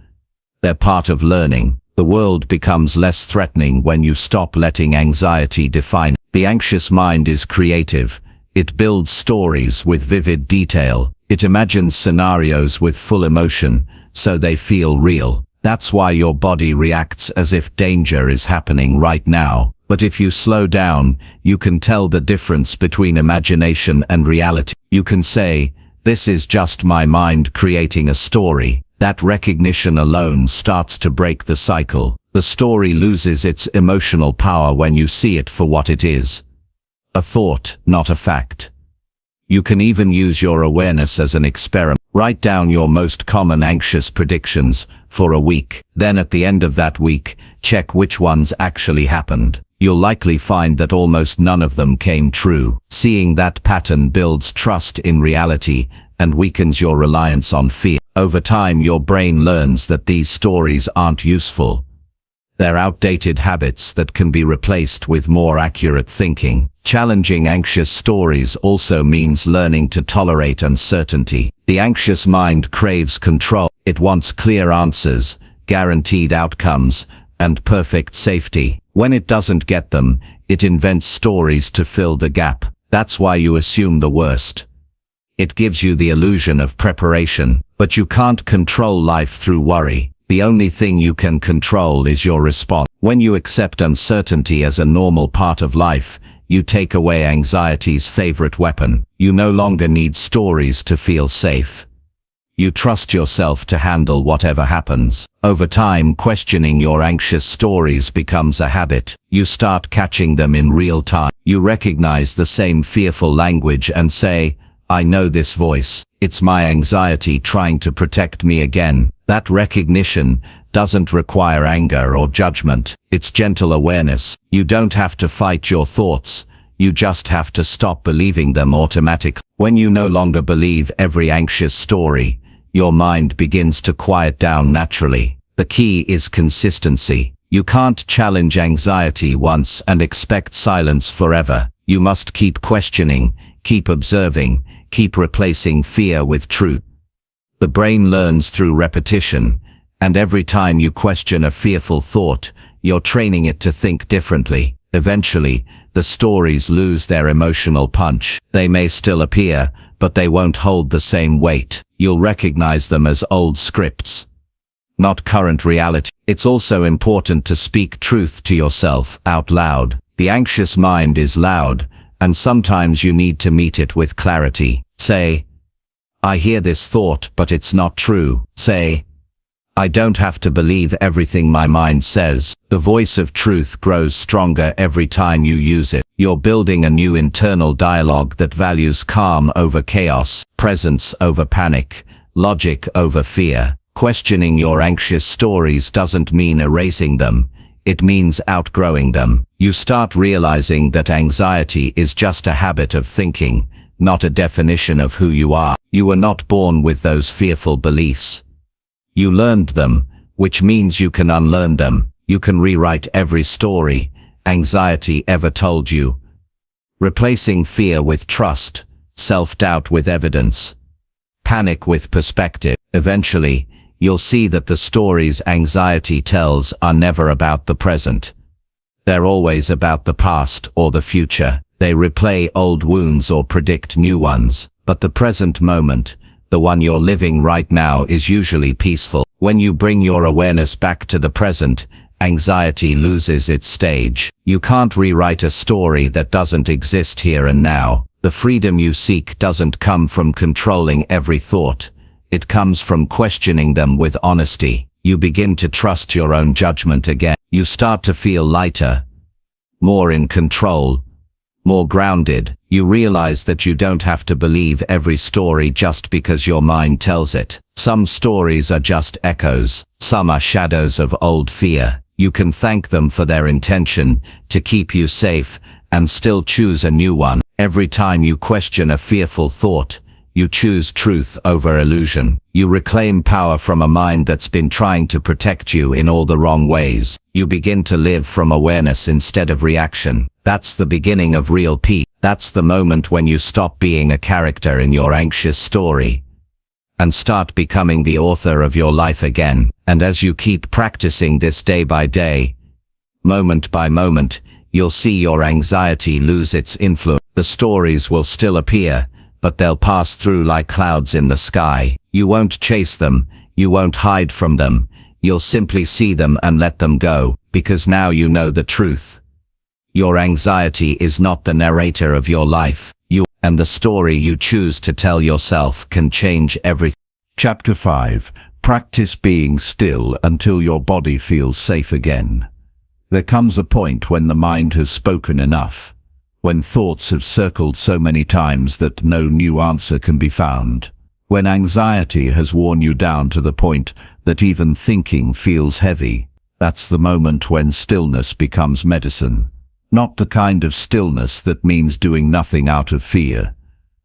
They're part of learning. The world becomes less threatening when you stop letting anxiety define. The anxious mind is creative. It builds stories with vivid detail. It imagines scenarios with full emotion, so they feel real. That's why your body reacts as if danger is happening right now. But if you slow down, you can tell the difference between imagination and reality. You can say, this is just my mind creating a story. That recognition alone starts to break the cycle. The story loses its emotional power when you see it for what it is. A thought, not a fact. You can even use your awareness as an experiment. Write down your most common anxious predictions for a week. Then at the end of that week, check which ones actually happened. You'll likely find that almost none of them came true. Seeing that pattern builds trust in reality and weakens your reliance on fear. Over time, your brain learns that these stories aren't useful. They're outdated habits that can be replaced with more accurate thinking. Challenging anxious stories also means learning to tolerate uncertainty. The anxious mind craves control. It wants clear answers, guaranteed outcomes, and perfect safety. When it doesn't get them, it invents stories to fill the gap. That's why you assume the worst. It gives you the illusion of preparation, but you can't control life through worry. The only thing you can control is your response. When you accept uncertainty as a normal part of life, you take away anxiety's favorite weapon. You no longer need stories to feel safe. You trust yourself to handle whatever happens. Over time, questioning your anxious stories becomes a habit. You start catching them in real time. You recognize the same fearful language and say, I know this voice. It's my anxiety trying to protect me again. That recognition doesn't require anger or judgment. It's gentle awareness. You don't have to fight your thoughts. You just have to stop believing them automatically. When you no longer believe every anxious story, your mind begins to quiet down naturally. The key is consistency. You can't challenge anxiety once and expect silence forever. You must keep questioning, keep observing, keep replacing fear with truth. The brain learns through repetition, and every time you question a fearful thought, you're training it to think differently. Eventually, the stories lose their emotional punch. They may still appear, but they won't hold the same weight. You'll recognize them as old scripts, not current reality. It's also important to speak truth to yourself out loud. The anxious mind is loud, and sometimes you need to meet it with clarity. Say, "I hear this thought, but it's not true." Say, "I don't have to believe everything my mind says." The voice of truth grows stronger every time you use it. You're building a new internal dialogue that values calm over chaos, presence over panic, logic over fear. Questioning your anxious stories doesn't mean erasing them. It means outgrowing them. You start realizing that anxiety is just a habit of thinking, not a definition of who you are. You were not born with those fearful beliefs. You learned them, which means you can unlearn them. You can rewrite every story anxiety ever told you, replacing fear with trust, self-doubt with evidence, panic with perspective. Eventually, you'll see that the stories anxiety tells are never about the present. They're always about the past or the future. They replay old wounds or predict new ones. But the present moment, the one you're living right now, is usually peaceful. When you bring your awareness back to the present, anxiety loses its stage. You can't rewrite a story that doesn't exist here and now. The freedom you seek doesn't come from controlling every thought. It comes from questioning them with honesty. You begin to trust your own judgment again. You start to feel lighter, more in control, more grounded. You realize that you don't have to believe every story just because your mind tells it. Some stories are just echoes. Some are shadows of old fear. You can thank them for their intention to keep you safe and still choose a new one. Every time you question a fearful thought, you choose truth over illusion. You reclaim power from a mind that's been trying to protect you in all the wrong ways. You begin to live from awareness instead of reaction. That's the beginning of real peace. That's the moment when you stop being a character in your anxious story and start becoming the author of your life again. And as you keep practicing this day by day, moment by moment, you'll see your anxiety lose its influence. The stories will still appear, but they'll pass through like clouds in the sky. You won't chase them, you won't hide from them. You'll simply see them and let them go, because now you know the truth. Your anxiety is not the narrator of your life. And the story you choose to tell yourself can change everything. Chapter 5. Practice being still until your body feels safe again. There comes a point when the mind has spoken enough, when thoughts have circled so many times that no new answer can be found, when anxiety has worn you down to the point that even thinking feels heavy. That's the moment when stillness becomes medicine. Not the kind of stillness that means doing nothing out of fear,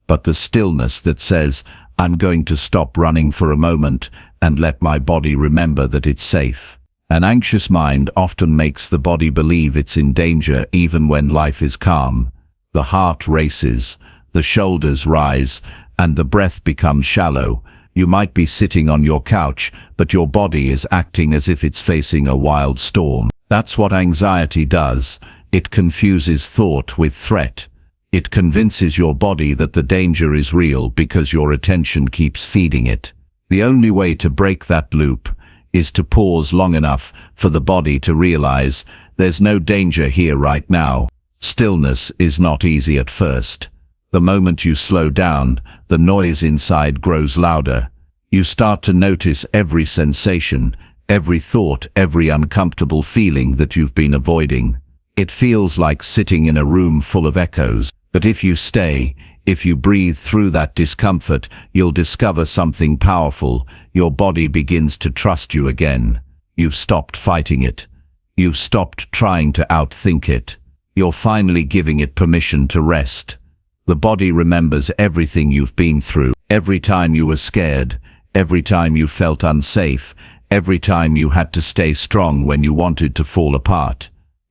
but the stillness that says, I'm going to stop running for a moment and let my body remember that it's safe. An anxious mind often makes the body believe it's in danger even when life is calm. The heart races, the shoulders rise, and the breath becomes shallow. You might be sitting on your couch, but your body is acting as if it's facing a wild storm. That's what anxiety does. It confuses thought with threat. It convinces your body that the danger is real because your attention keeps feeding it. The only way to break that loop is to pause long enough for the body to realize there's no danger here right now. Stillness is not easy at first. The moment you slow down, the noise inside grows louder. You start to notice every sensation, every thought, every uncomfortable feeling that you've been avoiding. It feels like sitting in a room full of echoes, but if you stay, if you breathe through that discomfort, you'll discover something powerful. Your body begins to trust you again. You've stopped fighting it. You've stopped trying to outthink it. You're finally giving it permission to rest. The body remembers everything you've been through. Every time you were scared, every time you felt unsafe, every time you had to stay strong when you wanted to fall apart.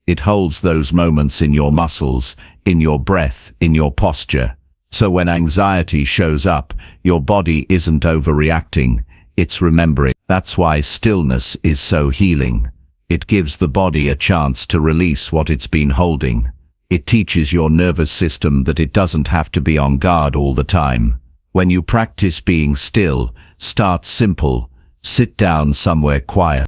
It holds those moments in your muscles, in your breath, in your posture. So when anxiety shows up, your body isn't overreacting, it's remembering. That's why stillness is so healing. It gives the body a chance to release what it's been holding. It teaches your nervous system that it doesn't have to be on guard all the time. When you practice being still, start simple. Sit down somewhere quiet.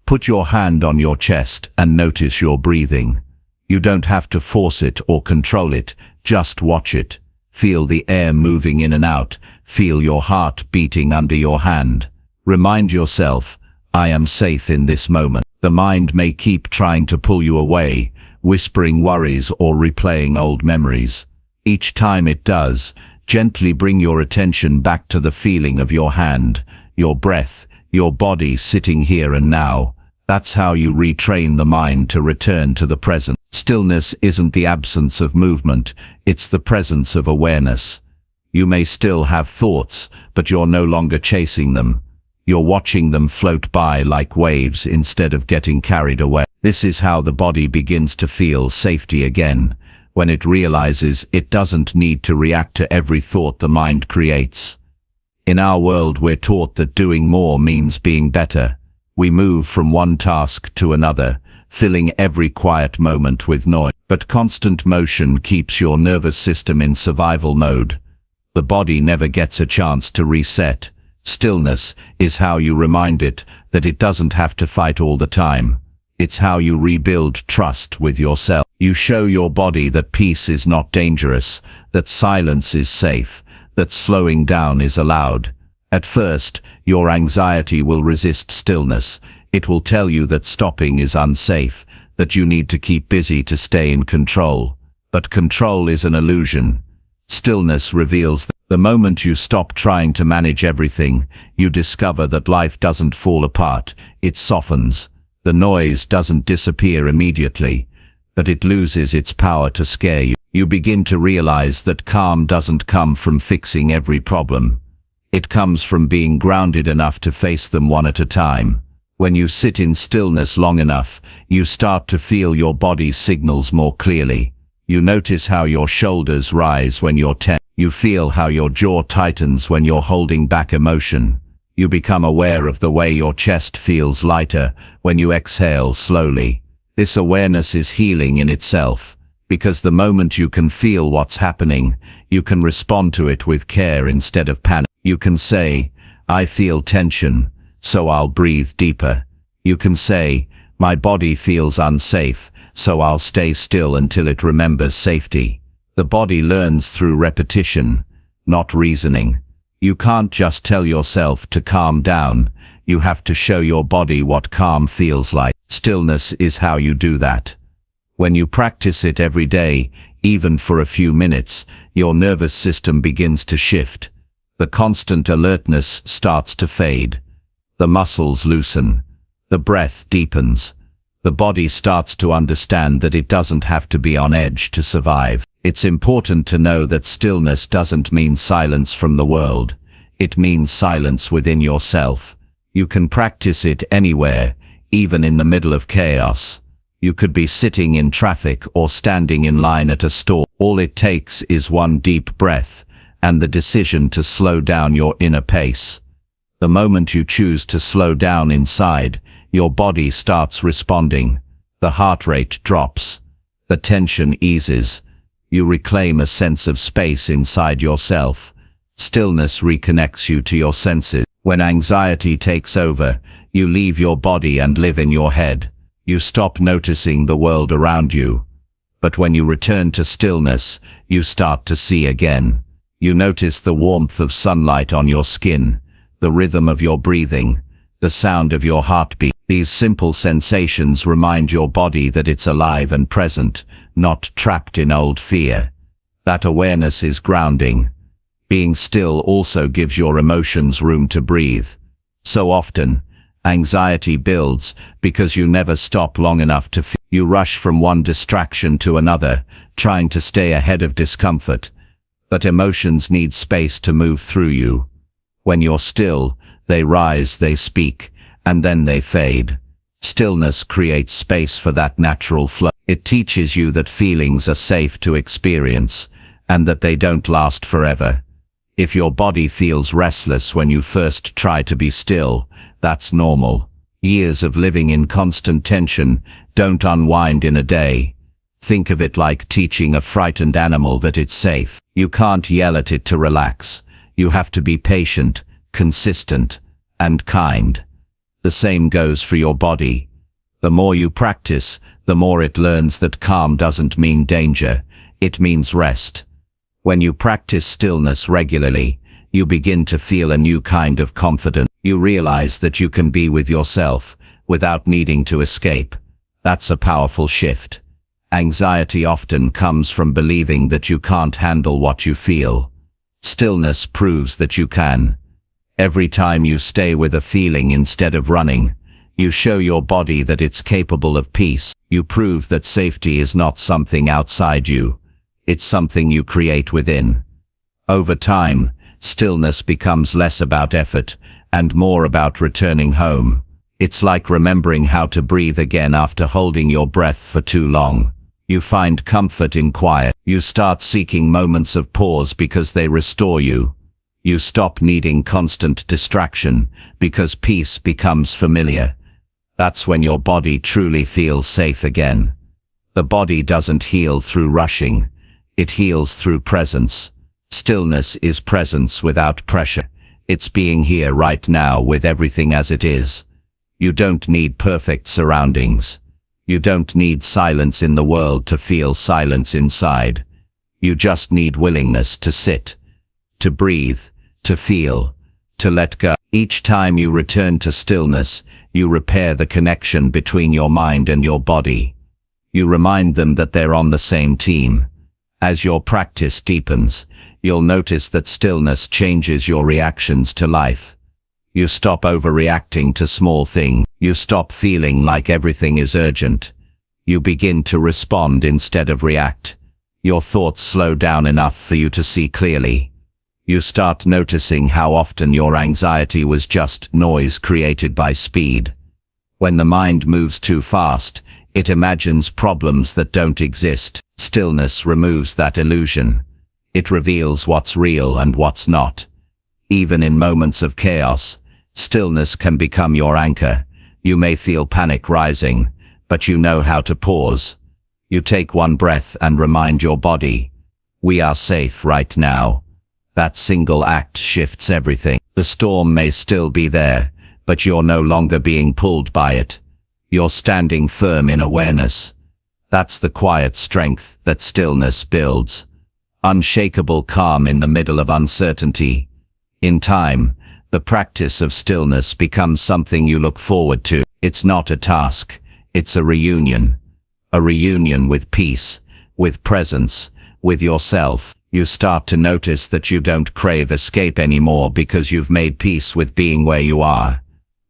Put your hand on your chest and notice your breathing. You don't have to force it or control it, just watch it. Feel the air moving in and out. Feel your heart beating under your hand. Remind yourself, I am safe in this moment. The mind may keep trying to pull you away, whispering worries or replaying old memories. Each time it does, gently bring your attention back to the feeling of your hand, your breath, your body sitting here and now. That's how you retrain the mind to return to the present. Stillness isn't the absence of movement, it's the presence of awareness. You may still have thoughts, but you're no longer chasing them. You're watching them float by like waves instead of getting carried away. This is how the body begins to feel safety again, when it realizes it doesn't need to react to every thought the mind creates. In our world, we're taught that doing more means being better. We move from one task to another, filling every quiet moment with noise. But constant motion keeps your nervous system in survival mode. The body never gets a chance to reset. Stillness is how you remind it that it doesn't have to fight all the time. It's how you rebuild trust with yourself. You show your body that peace is not dangerous, that silence is safe, that slowing down is allowed. At first, your anxiety will resist stillness. It will tell you that stopping is unsafe, that you need to keep busy to stay in control. But control is an illusion. Stillness reveals that the moment you stop trying to manage everything, you discover that life doesn't fall apart, it softens. The noise doesn't disappear immediately, but it loses its power to scare you. You begin to realize that calm doesn't come from fixing every problem. It comes from being grounded enough to face them one at a time. When you sit in stillness long enough, you start to feel your body's signals more clearly. You notice how your shoulders rise when you're tense. You feel how your jaw tightens when you're holding back emotion. You become aware of the way your chest feels lighter when you exhale slowly. This awareness is healing in itself, because the moment you can feel what's happening, you can respond to it with care instead of panic. You can say, I feel tension, so I'll breathe deeper. You can say, my body feels unsafe, so I'll stay still until it remembers safety. The body learns through repetition, not reasoning. You can't just tell yourself to calm down. You have to show your body what calm feels like. Stillness is how you do that. When you practice it every day, even for a few minutes, your nervous system begins to shift. The constant alertness starts to fade. The muscles loosen. The breath deepens. The body starts to understand that it doesn't have to be on edge to survive. It's important to know that stillness doesn't mean silence from the world. It means silence within yourself. You can practice it anywhere, even in the middle of chaos. You could be sitting in traffic or standing in line at a store. All it takes is one deep breath and the decision to slow down your inner pace. The moment you choose to slow down inside, your body starts responding. The heart rate drops. The tension eases. You reclaim a sense of space inside yourself. Stillness reconnects you to your senses. When anxiety takes over, you leave your body and live in your head. You stop noticing the world around you. But when you return to stillness, you start to see again. You notice the warmth of sunlight on your skin, the rhythm of your breathing, the sound of your heartbeat. These simple sensations remind your body that it's alive and present, not trapped in old fear. That awareness is grounding. Being still also gives your emotions room to breathe. So often, anxiety builds because you never stop long enough to feel. You rush from one distraction to another, trying to stay ahead of discomfort. But emotions need space to move through you. When you're still, they rise, they speak, and then they fade. Stillness creates space for that natural flow. It teaches you that feelings are safe to experience, and that they don't last forever. If your body feels restless when you first try to be still, that's normal. Years of living in constant tension don't unwind in a day. Think of it like teaching a frightened animal that it's safe. You can't yell at it to relax. You have to be patient, consistent, and kind. The same goes for your body. The more you practice, the more it learns that calm doesn't mean danger, it means rest. When you practice stillness regularly, you begin to feel a new kind of confidence. You realize that you can be with yourself without needing to escape. That's a powerful shift. Anxiety often comes from believing that you can't handle what you feel. Stillness proves that you can. Every time you stay with a feeling instead of running, you show your body that it's capable of peace. You prove that safety is not something outside you. It's something you create within. Over time, stillness becomes less about effort and more about returning home. It's like remembering how to breathe again after holding your breath for too long. You find comfort in quiet. You start seeking moments of pause because they restore you. You stop needing constant distraction because peace becomes familiar. That's when your body truly feels safe again. The body doesn't heal through rushing. It heals through presence. Stillness is presence without pressure. It's being here right now with everything as it is. You don't need perfect surroundings. You don't need silence in the world to feel silence inside. You just need willingness to sit, to breathe, to feel, to let go. Each time you return to stillness, you repair the connection between your mind and your body. You remind them that they're on the same team. As your practice deepens, you'll notice that stillness changes your reactions to life. You stop overreacting to small things. You stop feeling like everything is urgent. You begin to respond instead of react. Your thoughts slow down enough for you to see clearly. You start noticing how often your anxiety was just noise created by speed. When the mind moves too fast, it imagines problems that don't exist. Stillness removes that illusion. It reveals what's real and what's not. Even in moments of chaos, stillness can become your anchor. You may feel panic rising, but you know how to pause. You take one breath and remind your body, we are safe right now. That single act shifts everything. The storm may still be there, but you're no longer being pulled by it. You're standing firm in awareness. That's the quiet strength that stillness builds. Unshakable calm in the middle of uncertainty. In time, the practice of stillness becomes something you look forward to. It's not a task, it's a reunion. A reunion with peace, with presence, with yourself. You start to notice that you don't crave escape anymore because you've made peace with being where you are.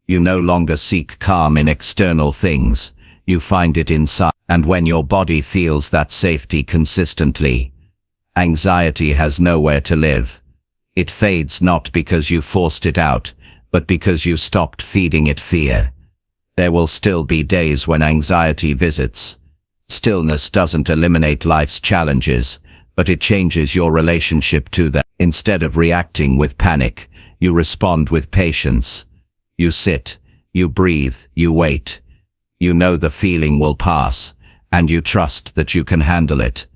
You no longer seek calm in external things, you find it inside. And when your body feels that safety consistently, anxiety has nowhere to live. It fades not because you forced it out, but because you stopped feeding it fear. There will still be days when anxiety visits. Stillness doesn't eliminate life's challenges, but it changes your relationship to them. Instead of reacting with panic, you respond with patience. You sit, you breathe, you wait. You know the feeling will pass, and you trust that you can handle it.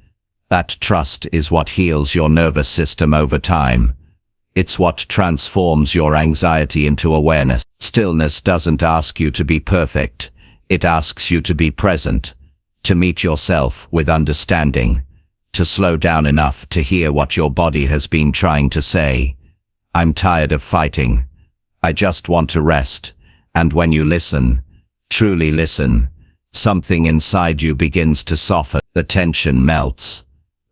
That trust is what heals your nervous system over time. It's what transforms your anxiety into awareness. Stillness doesn't ask you to be perfect. It asks you to be present, to meet yourself with understanding, to slow down enough to hear what your body has been trying to say. I'm tired of fighting. I just want to rest. And when you listen, truly listen, something inside you begins to soften. The tension melts.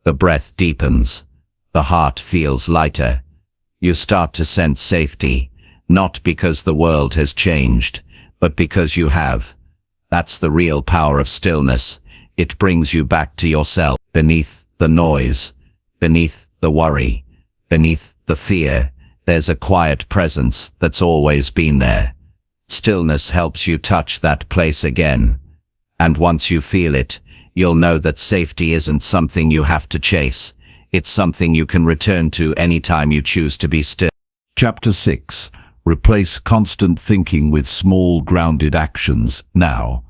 The breath deepens. The heart feels lighter. You start to sense safety, not because the world has changed, but because you have. That's the real power of stillness. It brings you back to yourself, beneath the noise, beneath the worry, beneath the fear. There's a quiet presence that's always been there. Stillness helps you touch that place again. And once you feel it, you'll know that safety isn't something you have to chase. It's something you can return to anytime you choose to be still. Chapter 6. Replace constant thinking with small, grounded actions now.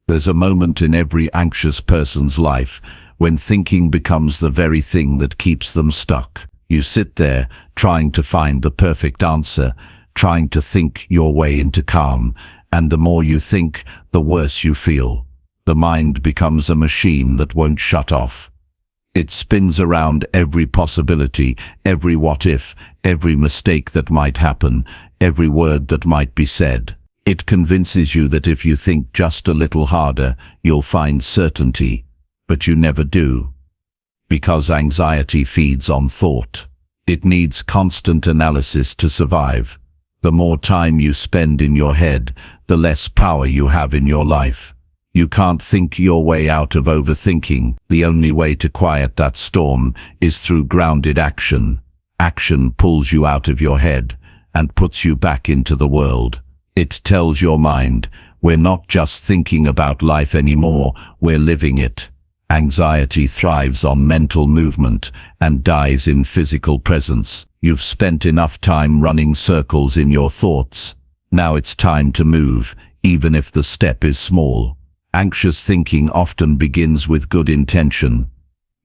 There's a moment in every anxious person's life when thinking becomes the very thing that keeps them stuck. You sit there, trying to find the perfect answer, trying to think your way into calm, and the more you think, the worse you feel. The mind becomes a machine that won't shut off. It spins around every possibility, every what if, every mistake that might happen, every word that might be said. It convinces you that if you think just a little harder, you'll find certainty. But you never do. Because anxiety feeds on thought. It needs constant analysis to survive. The more time you spend in your head, the less power you have in your life. You can't think your way out of overthinking. The only way to quiet that storm is through grounded action. Action pulls you out of your head and puts you back into the world. It tells your mind, we're not just thinking about life anymore, we're living it. Anxiety thrives on mental movement and dies in physical presence. You've spent enough time running circles in your thoughts. Now it's time to move, even if the step is small. Anxious thinking often begins with good intention.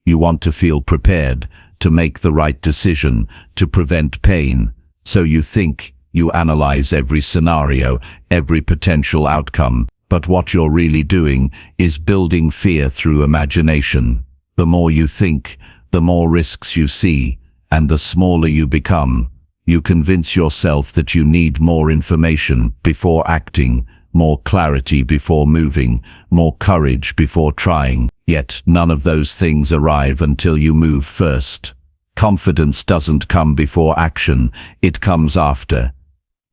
You want to feel prepared, to make the right decision, to prevent pain. So you think, you analyze every scenario, every potential outcome. But what you're really doing is building fear through imagination. The more you think, the more risks you see, and the smaller you become. You convince yourself that you need more information before acting, more clarity before moving, more courage before trying. Yet none of those things arrive until you move first. Confidence doesn't come before action, it comes after.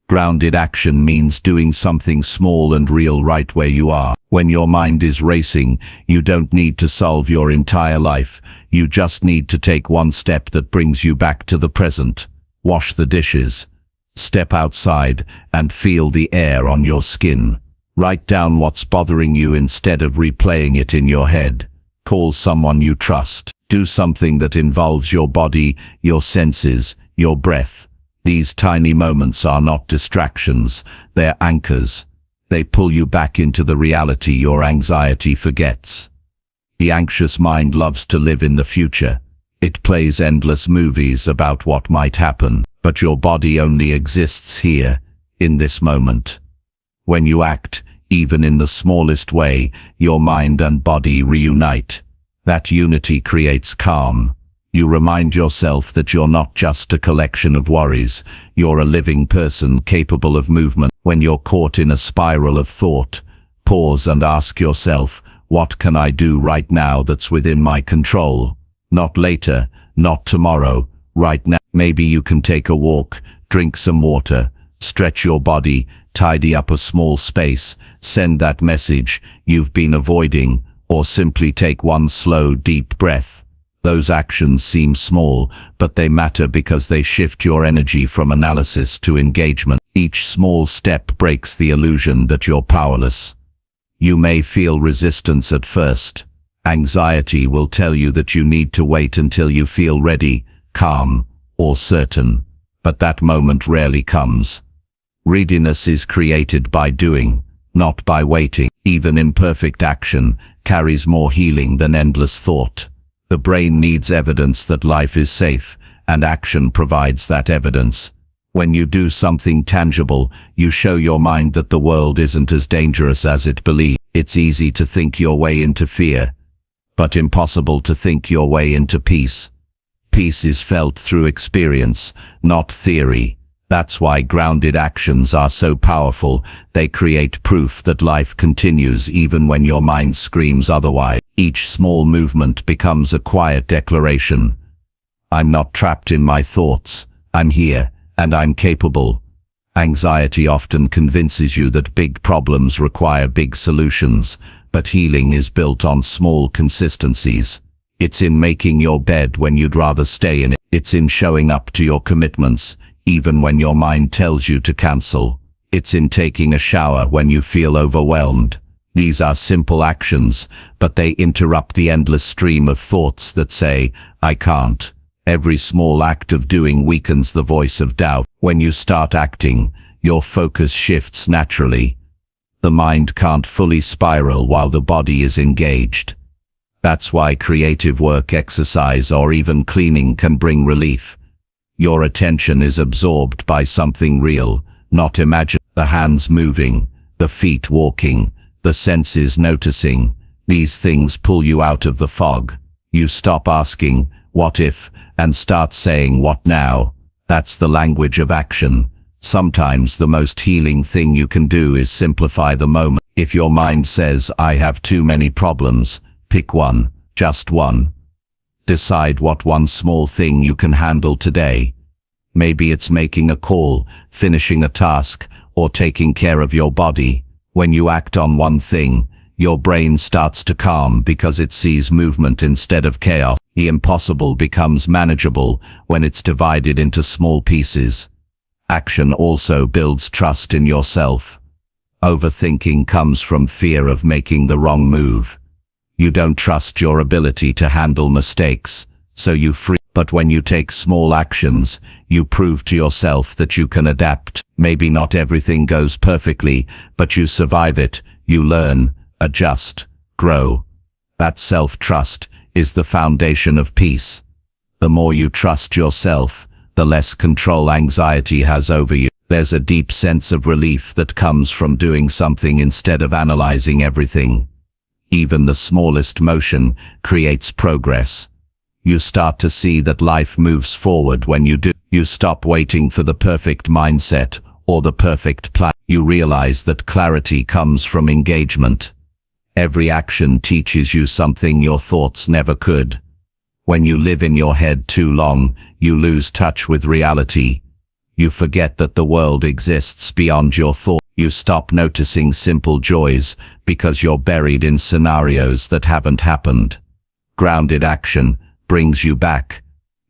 Grounded action means doing something small and real right where you are. When your mind is racing, you don't need to solve your entire life. You just need to take one step that brings you back to the present. Wash the dishes. Step outside and feel the air on your skin. Write down what's bothering you instead of replaying it in your head. Call someone you trust. Do something that involves your body, your senses, your breath. These tiny moments are not distractions, they're anchors. They pull you back into the reality your anxiety forgets. The anxious mind loves to live in the future. It plays endless movies about what might happen, but your body only exists here, in this moment. When you act, even in the smallest way, your mind and body reunite. That unity creates calm. You remind yourself that you're not just a collection of worries, you're a living person capable of movement. When you're caught in a spiral of thought, pause and ask yourself, what can I do right now that's within my control? Not later, not tomorrow, right now. Maybe you can take a walk, drink some water, stretch your body, tidy up a small space, send that message you've been avoiding, or simply take one slow, deep breath. Those actions seem small, but they matter because they shift your energy from analysis to engagement. Each small step breaks the illusion that you're powerless. You may feel resistance at first. Anxiety will tell you that you need to wait until you feel ready, calm, or certain. But that moment rarely comes. Readiness is created by doing, not by waiting. Even imperfect action carries more healing than endless thought. The brain needs evidence that life is safe, and action provides that evidence. When you do something tangible, you show your mind that the world isn't as dangerous as it believes. It's easy to think your way into fear, but impossible to think your way into peace. Peace is felt through experience, not theory. That's why grounded actions are so powerful. They create proof that life continues even when your mind screams otherwise. Each small movement becomes a quiet declaration. I'm not trapped in my thoughts. I'm here, and I'm capable. Anxiety often convinces you that big problems require big solutions, but healing is built on small consistencies. It's in making your bed when you'd rather stay in it. It's in showing up to your commitments, even when your mind tells you to cancel. It's in taking a shower when you feel overwhelmed. These are simple actions, but they interrupt the endless stream of thoughts that say, I can't. Every small act of doing weakens the voice of doubt. When you start acting, your focus shifts naturally. The mind can't fully spiral while the body is engaged. That's why creative work, exercise, or even cleaning can bring relief. Your attention is absorbed by something real, not imagined. The hands moving, the feet walking, the senses noticing. These things pull you out of the fog. You stop asking, what if, and start saying, what now? That's the language of action. Sometimes the most healing thing you can do is simplify the moment. If your mind says, I have too many problems, pick one, just one. Decide what one small thing you can handle today. Maybe it's making a call, finishing a task, or taking care of your body. When you act on one thing, your brain starts to calm because it sees movement instead of chaos. The impossible becomes manageable when it's divided into small pieces. Action also builds trust in yourself. Overthinking comes from fear of making the wrong move. You don't trust your ability to handle mistakes, so you freeze. But when you take small actions, you prove to yourself that you can adapt. Maybe not everything goes perfectly, but you survive it, you learn, adjust, grow. That self-trust is the foundation of peace. The more you trust yourself, the less control anxiety has over you. There's a deep sense of relief that comes from doing something instead of analyzing everything. Even the smallest motion creates progress. You start to see that life moves forward when you do. You stop waiting for the perfect mindset or the perfect plan. You realize that clarity comes from engagement. Every action teaches you something your thoughts never could. When you live in your head too long, you lose touch with reality. You forget that the world exists beyond your thoughts. You stop noticing simple joys because you're buried in scenarios that haven't happened. Grounded action brings you back.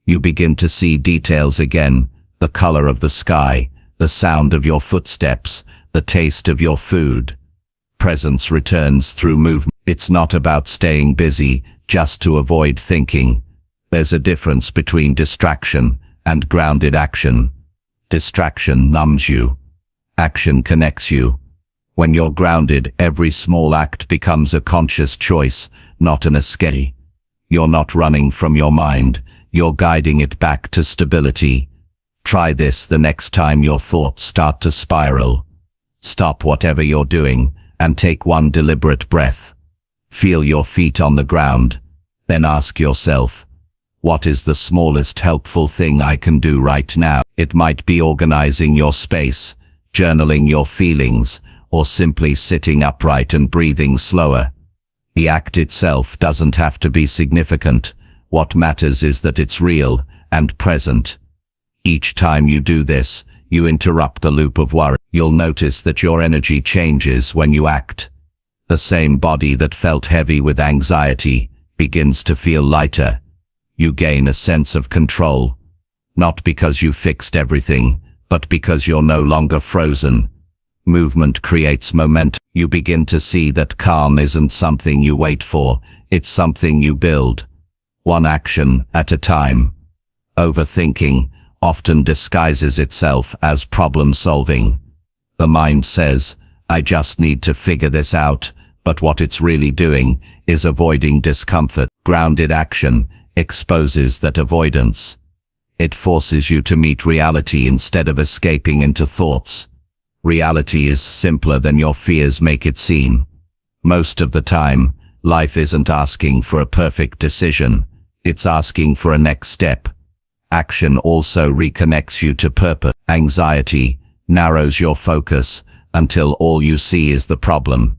You begin to see details again, the color of the sky, the sound of your footsteps, the taste of your food. Presence returns through movement. It's not about staying busy just to avoid thinking. There's a difference between distraction and grounded action. Distraction numbs you. Action connects you. When you're grounded, every small act becomes a conscious choice, not an escape. You're not running from your mind, you're guiding it back to stability. Try this the next time your thoughts start to spiral. Stop whatever you're doing and take one deliberate breath. Feel your feet on the ground. Then ask yourself, what is the smallest helpful thing I can do right now? It might be organizing your space, journaling your feelings, or simply sitting upright and breathing slower. The act itself doesn't have to be significant. What matters is that it's real and present. Each time you do this, you interrupt the loop of worry. You'll notice that your energy changes when you act. The same body that felt heavy with anxiety begins to feel lighter. You gain a sense of control. Not because you fixed everything, but because you're no longer frozen. Movement creates momentum. You begin to see that calm isn't something you wait for, it's something you build. One action at a time. Overthinking often disguises itself as problem solving. The mind says, I just need to figure this out, but what it's really doing is avoiding discomfort. Grounded action exposes that avoidance. It forces you to meet reality instead of escaping into thoughts. Reality is simpler than your fears make it seem. Most of the time, life isn't asking for a perfect decision, it's asking for a next step. Action also reconnects you to purpose. Anxiety narrows your focus until all you see is the problem.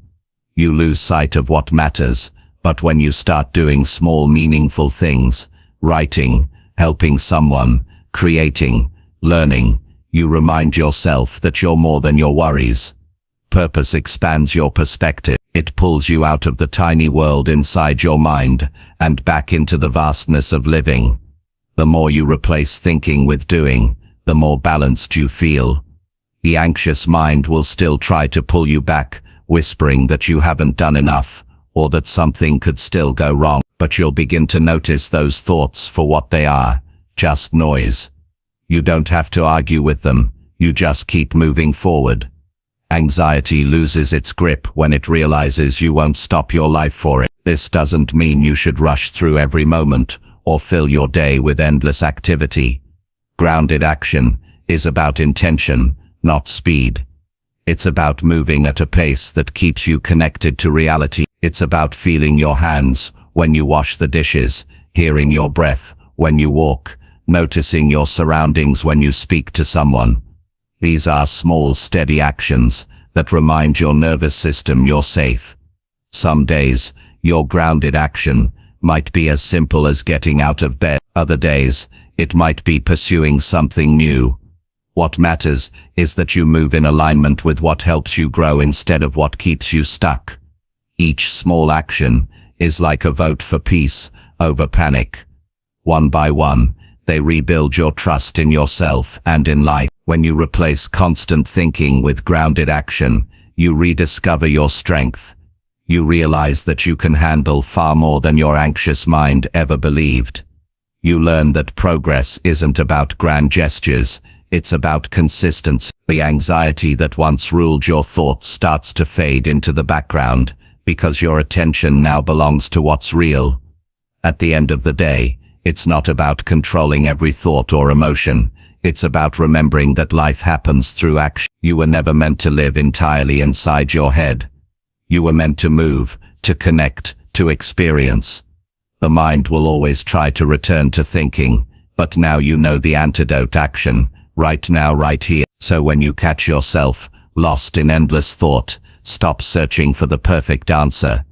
You lose sight of what matters, but when you start doing small meaningful things, writing, helping someone, creating, learning, you remind yourself that you're more than your worries. Purpose expands your perspective. It pulls you out of the tiny world inside your mind and back into the vastness of living. The more you replace thinking with doing, the more balanced you feel. The anxious mind will still try to pull you back, whispering that you haven't done enough, or that something could still go wrong. But you'll begin to notice those thoughts for what they are, just noise. You don't have to argue with them, you just keep moving forward. Anxiety loses its grip when it realizes you won't stop your life for it. This doesn't mean you should rush through every moment or fill your day with endless activity. Grounded action is about intention, not speed. It's about moving at a pace that keeps you connected to reality. It's about feeling your hands when you wash the dishes, hearing your breath when you walk, noticing your surroundings when you speak to someone. These are small, steady actions that remind your nervous system you're safe. Some days, your grounded action might be as simple as getting out of bed. Other days, it might be pursuing something new. What matters is that you move in alignment with what helps you grow instead of what keeps you stuck. Each small action is like a vote for peace over panic. One by one, they rebuild your trust in yourself and in life. When you replace constant thinking with grounded action, you rediscover your strength. You realize that you can handle far more than your anxious mind ever believed. You learn that progress isn't about grand gestures, it's about consistency. The anxiety that once ruled your thoughts starts to fade into the background because your attention now belongs to what's real. At the end of the day, it's not about controlling every thought or emotion. It's about remembering that life happens through action. You were never meant to live entirely inside your head. You were meant to move, to connect, to experience. The mind will always try to return to thinking, but now you know the antidote: action, right now, right here. So when you catch yourself lost in endless thought, stop searching for the perfect answer.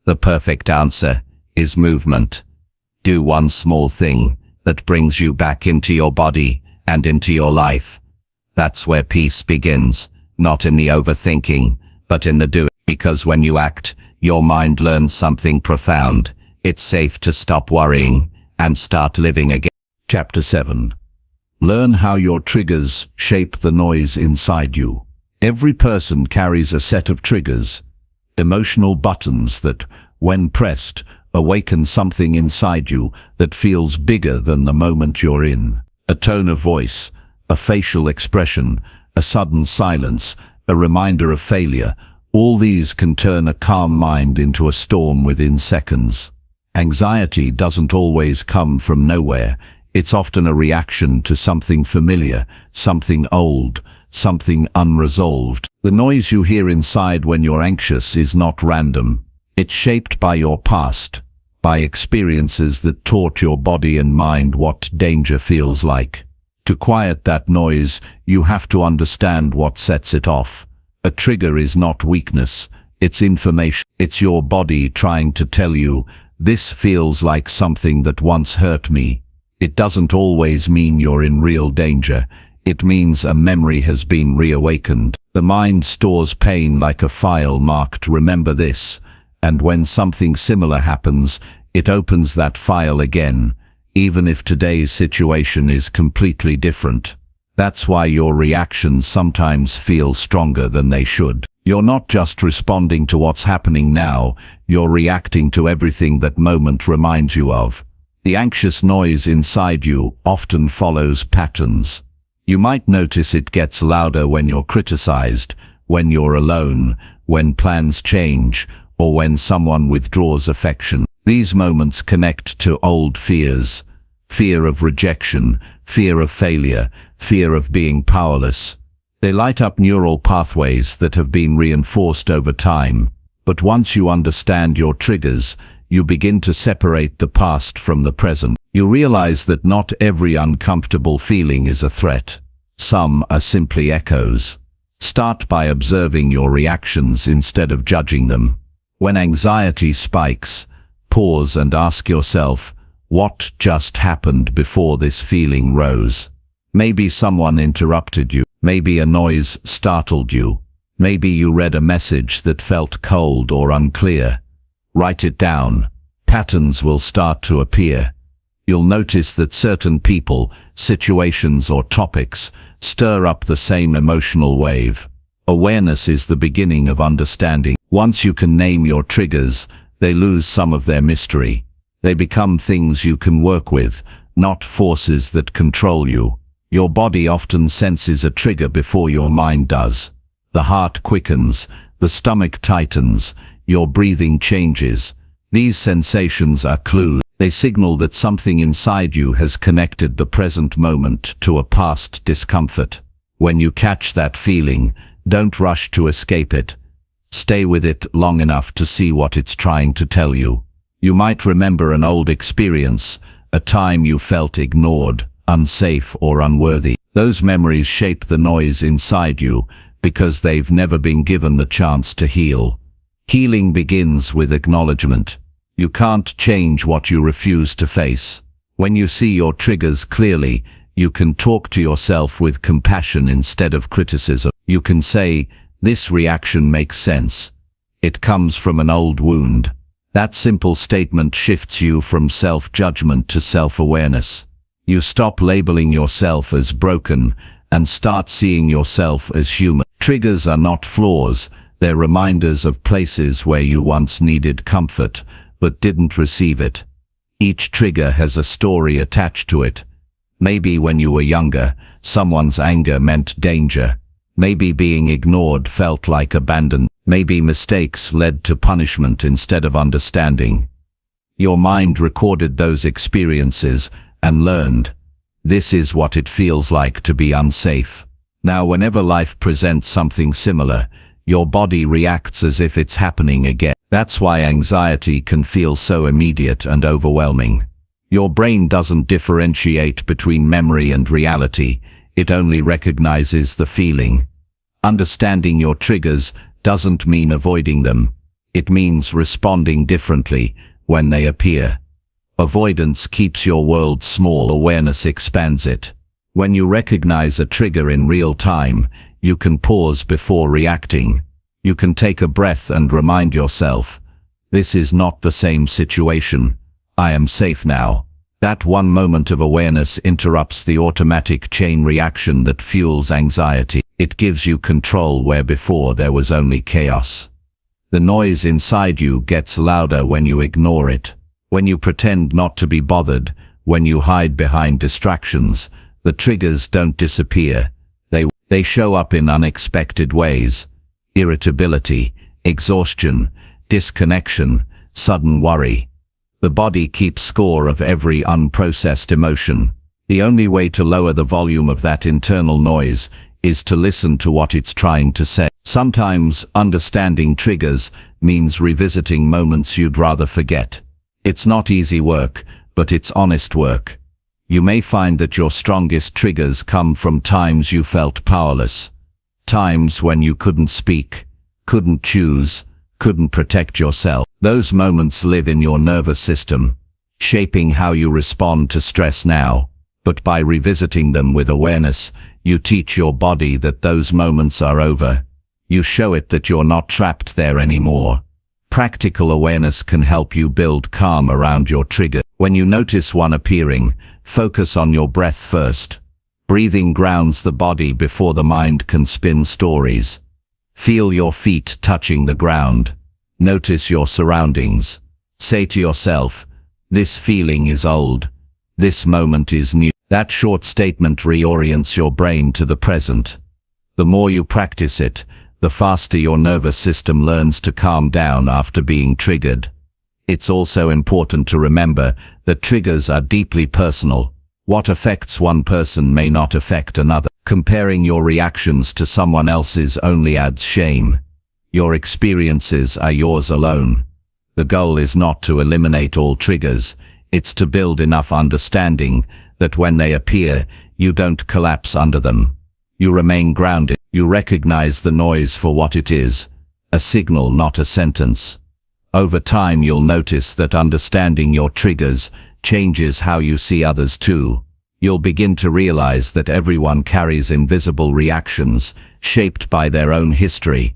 The perfect answer is movement. Do one small thing that brings you back into your body and into your life. That's where peace begins, not in the overthinking, but in the doing. Because when you act, your mind learns something profound. It's safe to stop worrying and start living again. Chapter 7. Learn how your triggers shape the noise inside you. Every person carries a set of triggers, emotional buttons that, when pressed, awaken something inside you that feels bigger than the moment you're in. A tone of voice, a facial expression, a sudden silence, a reminder of failure. All these can turn a calm mind into a storm within seconds. Anxiety doesn't always come from nowhere. It's often a reaction to something familiar, something old, something unresolved. The noise you hear inside when you're anxious is not random. It's shaped by your past, by experiences that taught your body and mind what danger feels like. To quiet that noise, you have to understand what sets it off. A trigger is not weakness, it's information. It's your body trying to tell you, this feels like something that once hurt me. It doesn't always mean you're in real danger. It means a memory has been reawakened. The mind stores pain like a file marked "Remember this," and when something similar happens, it opens that file again, even if today's situation is completely different. That's why your reactions sometimes feel stronger than they should. You're not just responding to what's happening now, you're reacting to everything that moment reminds you of. The anxious noise inside you often follows patterns. You might notice it gets louder when you're criticized, when you're alone, when plans change, or when someone withdraws affection. These moments connect to old fears. Fear of rejection, fear of failure, fear of being powerless. They light up neural pathways that have been reinforced over time. But once you understand your triggers, you begin to separate the past from the present. You realize that not every uncomfortable feeling is a threat. Some are simply echoes. Start by observing your reactions instead of judging them. When anxiety spikes, pause and ask yourself, what just happened before this feeling rose? Maybe someone interrupted you. Maybe a noise startled you. Maybe you read a message that felt cold or unclear. Write it down. Patterns will start to appear. You'll notice that certain people, situations or topics stir up the same emotional wave. Awareness is the beginning of understanding. Once you can name your triggers, they lose some of their mystery. They become things you can work with, not forces that control you. Your body often senses a trigger before your mind does. The heart quickens, the stomach tightens, your breathing changes. These sensations are clues. They signal that something inside you has connected the present moment to a past discomfort. When you catch that feeling, don't rush to escape it. Stay with it long enough to see what it's trying to tell you. You might remember an old experience, a time you felt ignored, unsafe or unworthy. Those memories shape the noise inside you because they've never been given the chance to heal. Healing begins with acknowledgement. You can't change what you refuse to face. When you see your triggers clearly, you can talk to yourself with compassion instead of criticism. You can say, "This reaction makes sense. It comes from an old wound." That simple statement shifts you from self-judgment to self-awareness. You stop labeling yourself as broken and start seeing yourself as human. Triggers are not flaws, they're reminders of places where you once needed comfort but didn't receive it. Each trigger has a story attached to it. Maybe when you were younger, someone's anger meant danger. Maybe being ignored felt like abandonment. Maybe mistakes led to punishment instead of understanding. Your mind recorded those experiences and learned, this is what it feels like to be unsafe. Now, whenever life presents something similar, your body reacts as if it's happening again. That's why anxiety can feel so immediate and overwhelming. Your brain doesn't differentiate between memory and reality, it only recognizes the feeling. Understanding your triggers doesn't mean avoiding them. It means responding differently when they appear. Avoidance keeps your world small, awareness expands it. When you recognize a trigger in real time, you can pause before reacting. You can take a breath and remind yourself, this is not the same situation. I am safe now. That one moment of awareness interrupts the automatic chain reaction that fuels anxiety. It gives you control where before there was only chaos. The noise inside you gets louder when you ignore it. When you pretend not to be bothered, when you hide behind distractions, the triggers don't disappear. They show up in unexpected ways. Irritability, exhaustion, disconnection, sudden worry. The body keeps score of every unprocessed emotion. The only way to lower the volume of that internal noise is to listen to what it's trying to say. Sometimes understanding triggers means revisiting moments you'd rather forget. It's not easy work, but it's honest work. You may find that your strongest triggers come from times you felt powerless. Times when you couldn't speak, couldn't choose, couldn't protect yourself. Those moments live in your nervous system, shaping how you respond to stress now. But by revisiting them with awareness, you teach your body that those moments are over. You show it that you're not trapped there anymore. Practical awareness can help you build calm around your trigger. When you notice one appearing, focus on your breath first. Breathing grounds the body before the mind can spin stories. Feel your feet touching the ground. Notice your surroundings. Say to yourself, this feeling is old. This moment is new. That short statement reorients your brain to the present. The more you practice it, the faster your nervous system learns to calm down after being triggered. It's also important to remember that triggers are deeply personal. What affects one person may not affect another. Comparing your reactions to someone else's only adds shame. Your experiences are yours alone. The goal is not to eliminate all triggers, it's to build enough understanding that when they appear, you don't collapse under them. You remain grounded. You recognize the noise for what it is, a signal, not a sentence. Over time, you'll notice that understanding your triggers changes how you see others too. You'll begin to realize that everyone carries invisible reactions shaped by their own history.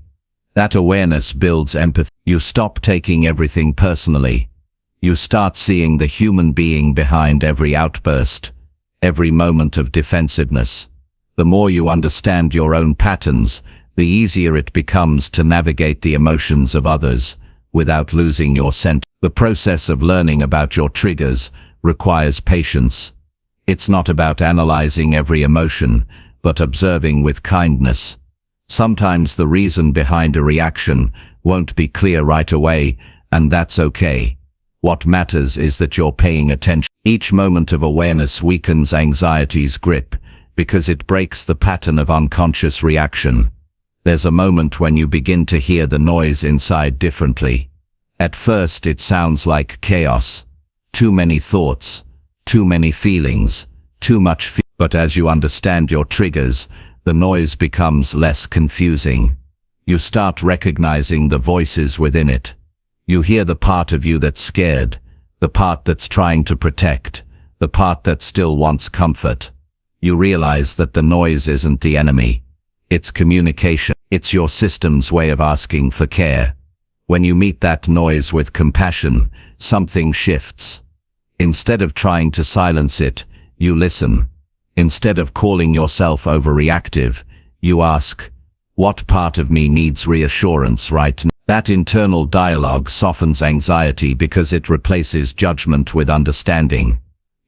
That awareness builds empathy. You stop taking everything personally. You start seeing the human being behind every outburst, every moment of defensiveness. The more you understand your own patterns, the easier it becomes to navigate the emotions of others without losing your scent. The process of learning about your triggers requires patience. It's not about analyzing every emotion, but observing with kindness. Sometimes the reason behind a reaction won't be clear right away, and that's okay. What matters is that you're paying attention. Each moment of awareness weakens anxiety's grip because it breaks the pattern of unconscious reaction. There's a moment when you begin to hear the noise inside differently. At first it sounds like chaos. Too many thoughts, too many feelings, too much but as you understand your triggers, the noise becomes less confusing. You start recognizing the voices within it. You hear the part of you that's scared, the part that's trying to protect, the part that still wants comfort. You realize that the noise isn't the enemy. It's communication. It's your system's way of asking for care. When you meet that noise with compassion, something shifts. Instead of trying to silence it, you listen. Instead of calling yourself overreactive, you ask, what part of me needs reassurance right now? That internal dialogue softens anxiety because it replaces judgment with understanding.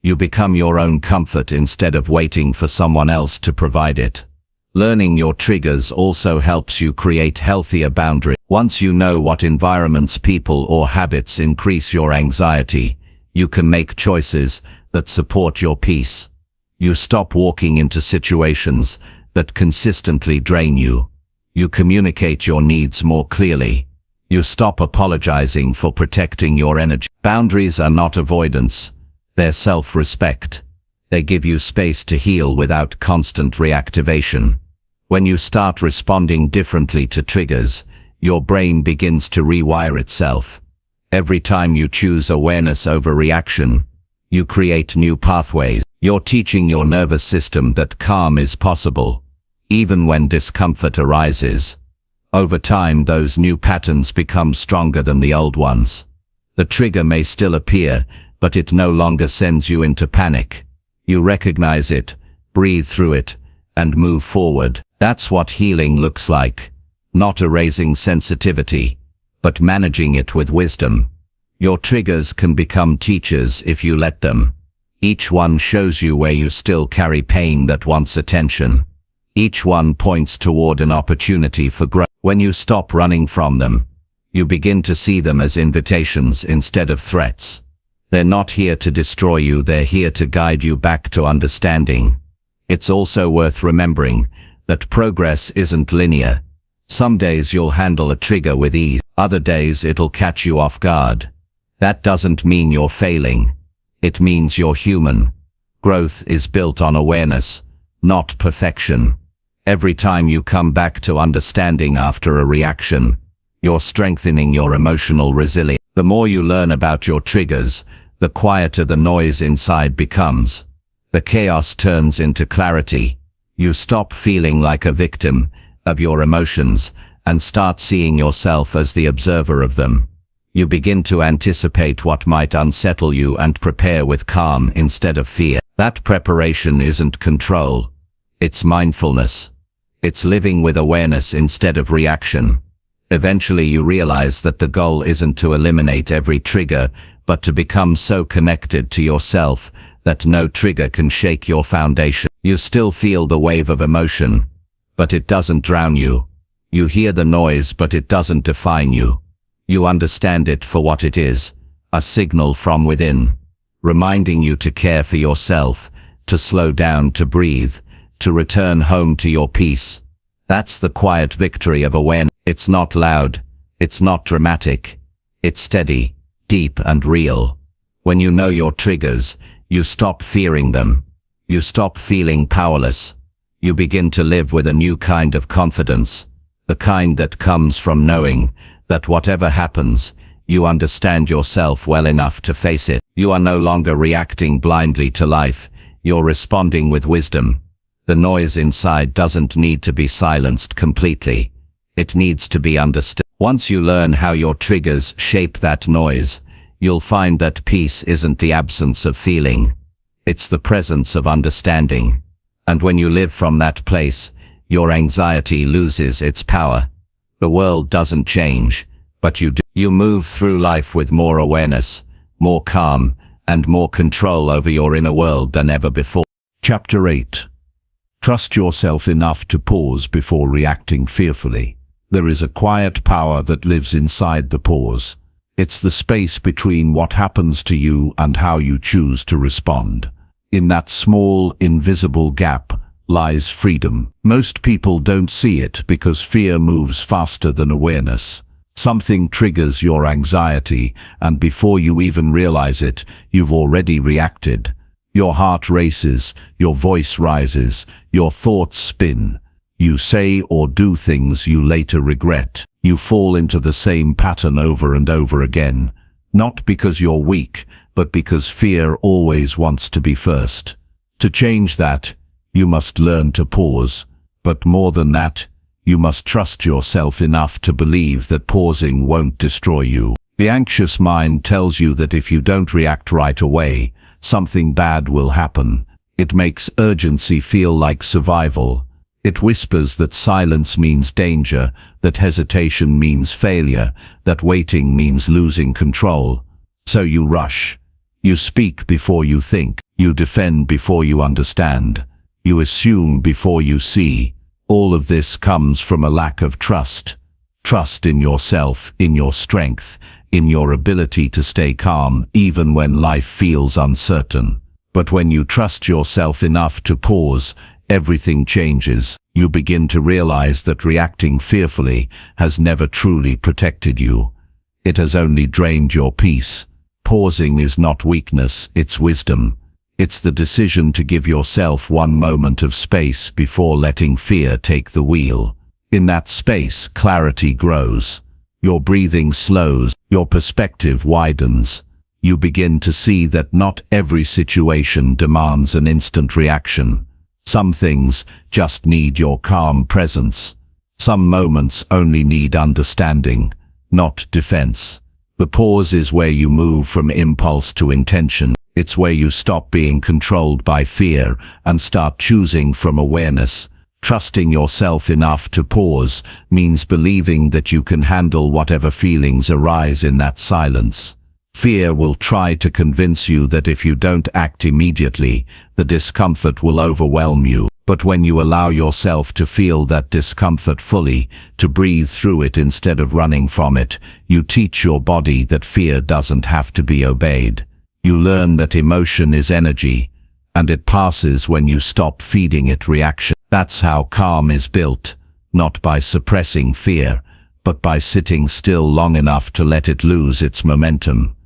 You become your own comfort instead of waiting for someone else to provide it. Learning your triggers also helps you create healthier boundaries. Once you know what environments, people, or habits increase your anxiety, you can make choices that support your peace. You stop walking into situations that consistently drain you. You communicate your needs more clearly. You stop apologizing for protecting your energy. Boundaries are not avoidance. They're self-respect. They give you space to heal without constant reactivation. When you start responding differently to triggers, your brain begins to rewire itself. Every time you choose awareness over reaction, you create new pathways. You're teaching your nervous system that calm is possible, even when discomfort arises. Over time, those new patterns become stronger than the old ones. The trigger may still appear, but it no longer sends you into panic. You recognize it, breathe through it, and move forward. That's what healing looks like. Not erasing sensitivity, but managing it with wisdom. Your triggers can become teachers if you let them. Each one shows you where you still carry pain that wants attention. Each one points toward an opportunity for growth. When you stop running from them, you begin to see them as invitations instead of threats. They're not here to destroy you, they're here to guide you back to understanding. It's also worth remembering that progress isn't linear. Some days you'll handle a trigger with ease, other days it'll catch you off guard. That doesn't mean you're failing. It means you're human. Growth is built on awareness, not perfection. Every time you come back to understanding after a reaction, you're strengthening your emotional resilience. The more you learn about your triggers, the quieter the noise inside becomes. The chaos turns into clarity. You stop feeling like a victim of your emotions and start seeing yourself as the observer of them. You begin to anticipate what might unsettle you and prepare with calm instead of fear. That preparation isn't control. It's mindfulness. It's living with awareness instead of reaction. Eventually you realize that the goal isn't to eliminate every trigger, but to become so connected to yourself that no trigger can shake your foundation. You still feel the wave of emotion, but it doesn't drown you. You hear the noise, but it doesn't define you. You understand it for what it is, a signal from within, reminding you to care for yourself, to slow down, to breathe, to return home to your peace. That's the quiet victory of awareness. It's not loud, it's not dramatic, it's steady, deep and real. When you know your triggers, you stop fearing them. You stop feeling powerless. You begin to live with a new kind of confidence, the kind that comes from knowing that whatever happens, you understand yourself well enough to face it. You are no longer reacting blindly to life, you're responding with wisdom. The noise inside doesn't need to be silenced completely. It needs to be understood. Once you learn how your triggers shape that noise, you'll find that peace isn't the absence of feeling. It's the presence of understanding. And when you live from that place, your anxiety loses its power. The world doesn't change, but you do. You move through life with more awareness, more calm, and more control over your inner world than ever before. Chapter 8. Trust yourself enough to pause before reacting fearfully. There is a quiet power that lives inside the pause. It's the space between what happens to you and how you choose to respond. In that small, invisible gap lies freedom. Most people don't see it because fear moves faster than awareness. Something triggers your anxiety, and before you even realize it, you've already reacted. Your heart races, your voice rises, your thoughts spin. You say or do things you later regret. You fall into the same pattern over and over again, not because you're weak, but because fear always wants to be first. To change that, you must learn to pause. But more than that, you must trust yourself enough to believe that pausing won't destroy you. The anxious mind tells you that if you don't react right away, something bad will happen. It makes urgency feel like survival. It whispers that silence means danger, that hesitation means failure, that waiting means losing control. So you rush. You speak before you think. You defend before you understand. You assume before you see. All of this comes from a lack of trust. Trust in yourself, in your strength, in your ability to stay calm even when life feels uncertain. But when you trust yourself enough to pause, everything changes. You begin to realize that reacting fearfully has never truly protected you. It has only drained your peace. Pausing is not weakness, it's wisdom. It's the decision to give yourself one moment of space before letting fear take the wheel. In that space, clarity grows. Your breathing slows, your perspective widens. You begin to see that not every situation demands an instant reaction. Some things just need your calm presence. Some moments only need understanding, not defense. The pause is where you move from impulse to intention. It's where you stop being controlled by fear and start choosing from awareness. Trusting yourself enough to pause means believing that you can handle whatever feelings arise in that silence. Fear will try to convince you that if you don't act immediately, the discomfort will overwhelm you. But when you allow yourself to feel that discomfort fully, to breathe through it instead of running from it, you teach your body that fear doesn't have to be obeyed. You learn that emotion is energy, and it passes when you stop feeding it reaction. That's how calm is built, not by suppressing fear, but by sitting still long enough to let it lose its momentum.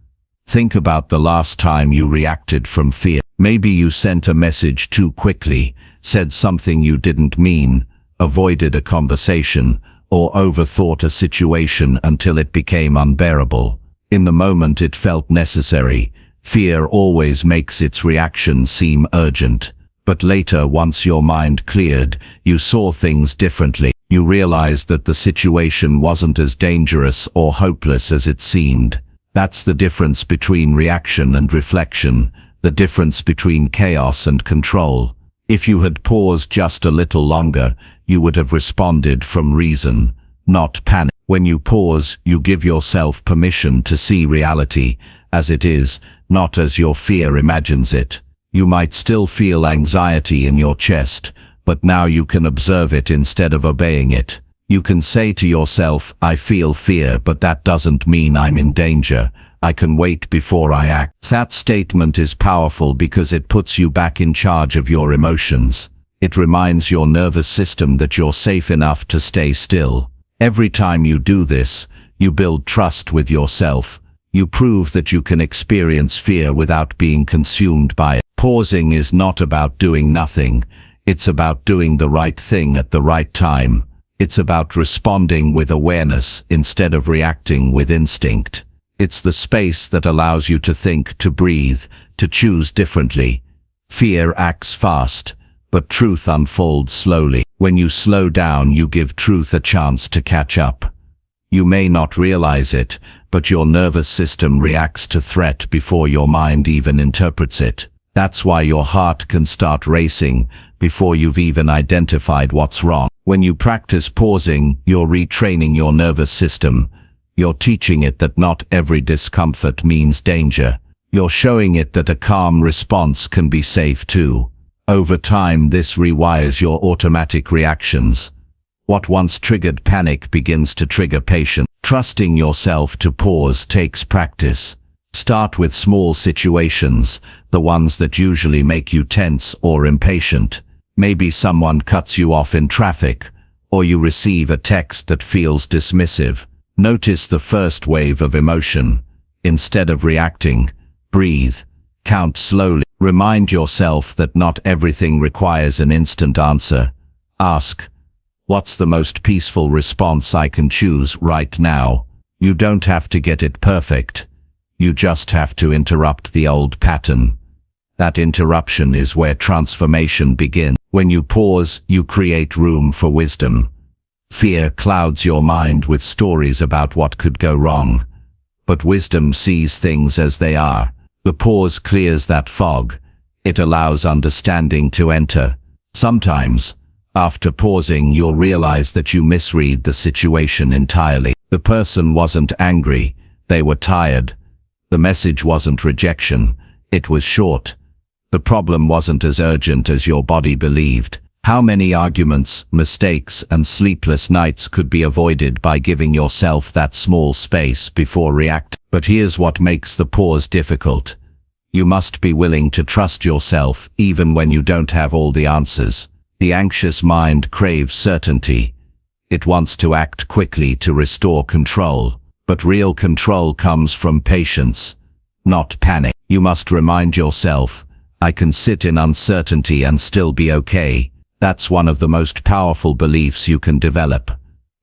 Think about the last time you reacted from fear. Maybe you sent a message too quickly, said something you didn't mean, avoided a conversation, or overthought a situation until it became unbearable. In the moment it felt necessary. Fear always makes its reaction seem urgent. But later, once your mind cleared, you saw things differently. You realized that the situation wasn't as dangerous or hopeless as it seemed. That's the difference between reaction and reflection, the difference between chaos and control. If you had paused just a little longer, you would have responded from reason, not panic. When you pause, you give yourself permission to see reality as it is, not as your fear imagines it. You might still feel anxiety in your chest, but now you can observe it instead of obeying it. You can say to yourself, I feel fear, but that doesn't mean I'm in danger. I can wait before I act. That statement is powerful because it puts you back in charge of your emotions. It reminds your nervous system that you're safe enough to stay still. Every time you do this, you build trust with yourself. You prove that you can experience fear without being consumed by it. Pausing is not about doing nothing. It's about doing the right thing at the right time. It's about responding with awareness instead of reacting with instinct. It's the space that allows you to think, to breathe, to choose differently. Fear acts fast, but truth unfolds slowly. When you slow down, you give truth a chance to catch up. You may not realize it, but your nervous system reacts to threat before your mind even interprets it. That's why your heart can start racing before you've even identified what's wrong. When you practice pausing, you're retraining your nervous system. You're teaching it that not every discomfort means danger. You're showing it that a calm response can be safe too. Over time, this rewires your automatic reactions. What once triggered panic begins to trigger patience. Trusting yourself to pause takes practice. Start with small situations, the ones that usually make you tense or impatient. Maybe someone cuts you off in traffic, or you receive a text that feels dismissive. Notice the first wave of emotion. Instead of reacting, breathe. Count slowly. Remind yourself that not everything requires an instant answer. Ask, what's the most peaceful response I can choose right now? You don't have to get it perfect. You just have to interrupt the old pattern. That interruption is where transformation begins. When you pause, you create room for wisdom. Fear clouds your mind with stories about what could go wrong. But wisdom sees things as they are. The pause clears that fog. It allows understanding to enter. Sometimes, after pausing, you'll realize that you misread the situation entirely. The person wasn't angry, they were tired. The message wasn't rejection, it was short. The problem wasn't as urgent as your body believed. How many arguments, mistakes, and sleepless nights could be avoided by giving yourself that small space before reacting? But here's what makes the pause difficult. You must be willing to trust yourself even when you don't have all the answers. The anxious mind craves certainty. It wants to act quickly to restore control. But real control comes from patience, not panic. You must remind yourself, I can sit in uncertainty and still be okay. That's one of the most powerful beliefs you can develop.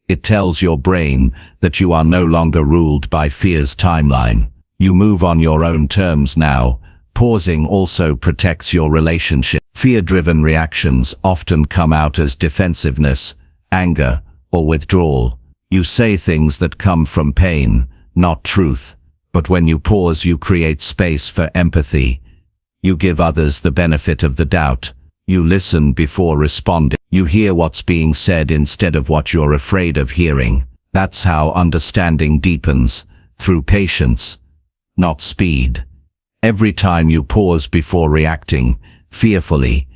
It tells your brain that you are no longer ruled by fear's timeline. You move on your own terms now. Pausing also protects your relationship. Fear-driven reactions often come out as defensiveness, anger, or withdrawal. You say things that come from pain, not truth. But when you pause, you create space for empathy. You give others the benefit of the doubt. You listen before responding. You hear what's being said instead of what you're afraid of hearing. That's how understanding deepens, through patience, not speed. Every time you pause before reacting, fearfully,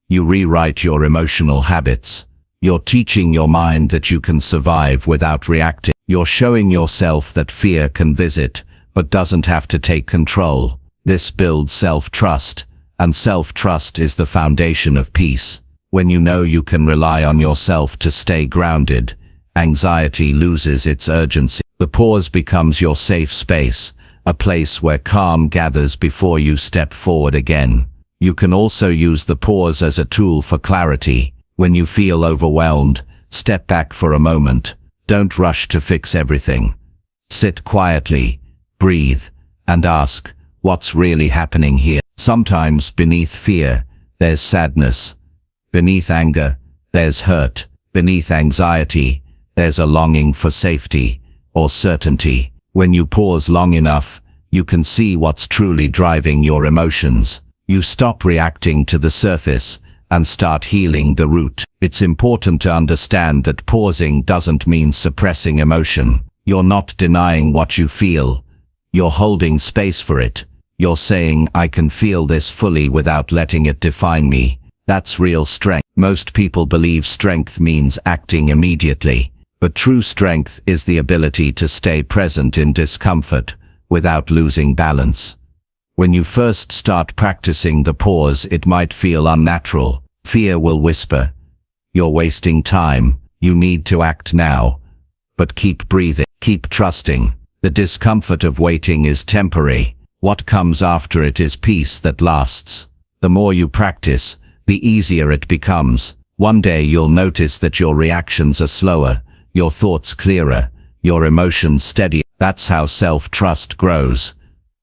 you rewrite your emotional habits. You're teaching your mind that you can survive without reacting. You're showing yourself that fear can visit, but doesn't have to take control. This builds self-trust, and self-trust is the foundation of peace. When you know you can rely on yourself to stay grounded, anxiety loses its urgency. The pause becomes your safe space, a place where calm gathers before you step forward again. You can also use the pause as a tool for clarity. When you feel overwhelmed, step back for a moment. Don't rush to fix everything. Sit quietly, breathe, and ask, what's really happening here? Sometimes beneath fear, there's sadness. Beneath anger, there's hurt. Beneath anxiety, there's a longing for safety or certainty. When you pause long enough, you can see what's truly driving your emotions. You stop reacting to the surface and start healing the root. It's important to understand that pausing doesn't mean suppressing emotion. You're not denying what you feel. You're holding space for it. You're saying, I can feel this fully without letting it define me. That's real strength. Most people believe strength means acting immediately. But true strength is the ability to stay present in discomfort without losing balance. When you first start practicing the pause, it might feel unnatural. Fear will whisper, you're wasting time, you need to act now. But keep breathing, keep trusting. The discomfort of waiting is temporary. What comes after it is peace that lasts. The more you practice, the easier it becomes. One day you'll notice that your reactions are slower, your thoughts clearer, your emotions steadier. That's how self-trust grows.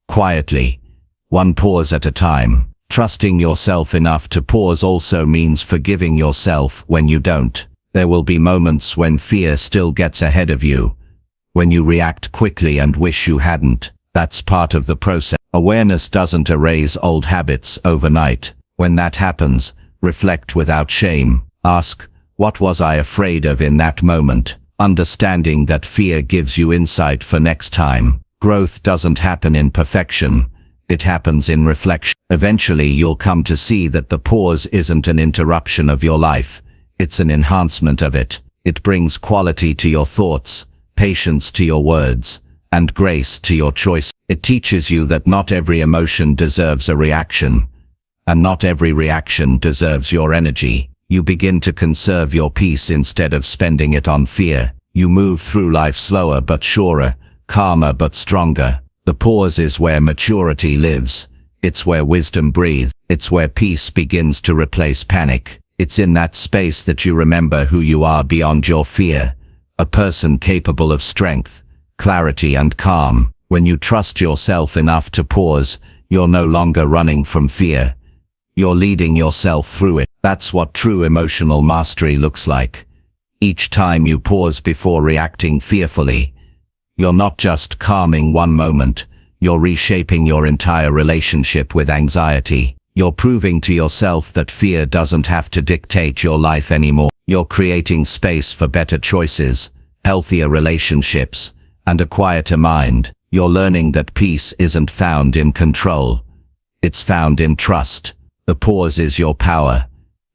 Quietly, one pause at a time. Trusting yourself enough to pause also means forgiving yourself when you don't. There will be moments when fear still gets ahead of you. When you react quickly and wish you hadn't. That's part of the process. Awareness doesn't erase old habits overnight. When that happens, reflect without shame. Ask, what was I afraid of in that moment? Understanding that fear gives you insight for next time. Growth doesn't happen in perfection. It happens in reflection. Eventually you'll come to see that the pause isn't an interruption of your life. It's an enhancement of it. It brings quality to your thoughts, patience to your words, and grace to your choice. It teaches you that not every emotion deserves a reaction, and not every reaction deserves your energy. You begin to conserve your peace instead of spending it on fear. You move through life slower but surer, calmer but stronger. The pause is where maturity lives. It's where wisdom breathes. It's where peace begins to replace panic. It's in that space that you remember who you are beyond your fear. A person capable of strength, clarity and calm. When you trust yourself enough to pause, you're no longer running from fear. You're leading yourself through it. That's what true emotional mastery looks like. Each time you pause before reacting fearfully, you're not just calming one moment, you're reshaping your entire relationship with anxiety. You're proving to yourself that fear doesn't have to dictate your life anymore. You're creating space for better choices, healthier relationships, and a quieter mind. You're learning that peace isn't found in control. It's found in trust. The pause is your power.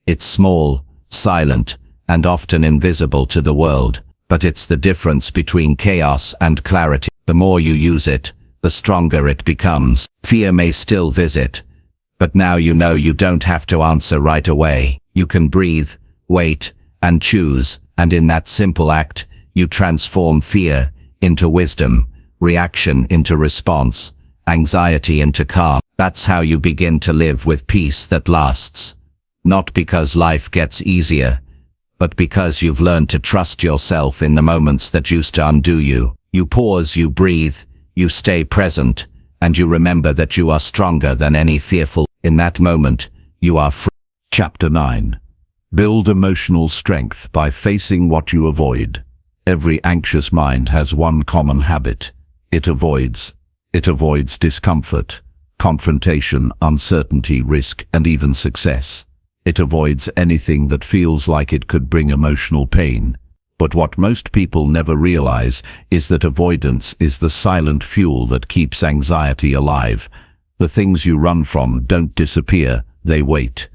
It's small, silent, and often invisible to the world, but it's the difference between chaos and clarity. The more you use it, the stronger it becomes. Fear may still visit, but now you know you don't have to answer right away. You can breathe, wait, and choose, and in that simple act, you transform fear into wisdom, reaction into response, anxiety into calm. That's how you begin to live with peace that lasts. Not because life gets easier, but because you've learned to trust yourself in the moments that used to undo you. You pause, you breathe, you stay present, and you remember that you are stronger than any fearful. In that moment, you are free. Chapter 9. Build emotional strength by facing what you avoid. Every anxious mind has one common habit. It avoids discomfort, confrontation, uncertainty, risk, and even success. It avoids anything that feels like it could bring emotional pain. But what most people never realize is that avoidance is the silent fuel that keeps anxiety alive. The things you run from don't disappear, they wait.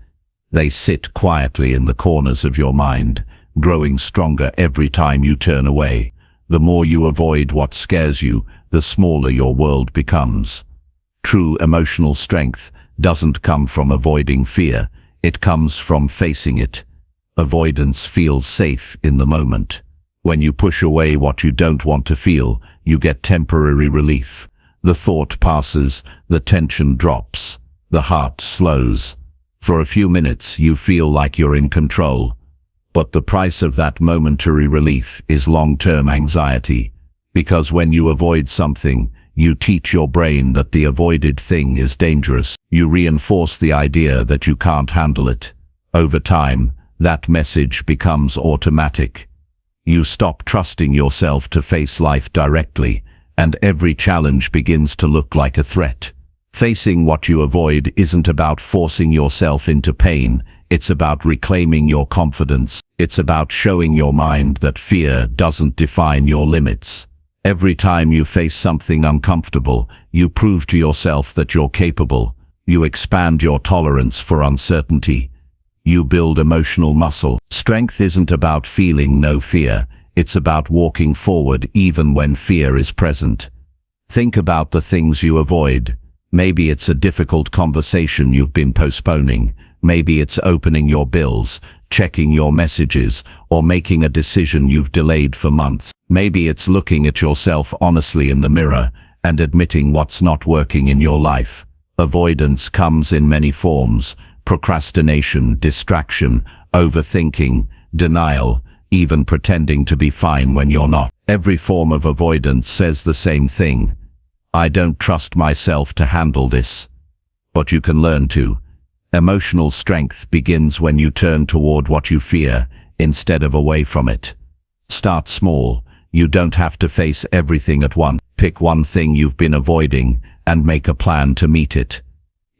They sit quietly in the corners of your mind, growing stronger every time you turn away. The more you avoid what scares you, the smaller your world becomes. True emotional strength doesn't come from avoiding fear, it comes from facing it. Avoidance feels safe in the moment. When you push away what you don't want to feel, you get temporary relief. The thought passes, the tension drops, the heart slows. For a few minutes you feel like you're in control. But the price of that momentary relief is long-term anxiety. Because when you avoid something, you teach your brain that the avoided thing is dangerous. You reinforce the idea that you can't handle it. Over time, that message becomes automatic. You stop trusting yourself to face life directly, and every challenge begins to look like a threat. Facing what you avoid isn't about forcing yourself into pain, it's about reclaiming your confidence. It's about showing your mind that fear doesn't define your limits. Every time you face something uncomfortable, you prove to yourself that you're capable. You expand your tolerance for uncertainty. You build emotional muscle. Strength isn't about feeling no fear. It's about walking forward even when fear is present. Think about the things you avoid. Maybe it's a difficult conversation you've been postponing. Maybe it's opening your bills, checking your messages, or making a decision you've delayed for months. Maybe it's looking at yourself honestly in the mirror and admitting what's not working in your life. Avoidance comes in many forms: procrastination, distraction, overthinking, denial, even pretending to be fine when you're not. Every form of avoidance says the same thing: I don't trust myself to handle this. But you can learn to. Emotional strength begins when you turn toward what you fear, instead of away from it. Start small. You don't have to face everything at once. Pick one thing you've been avoiding and make a plan to meet it.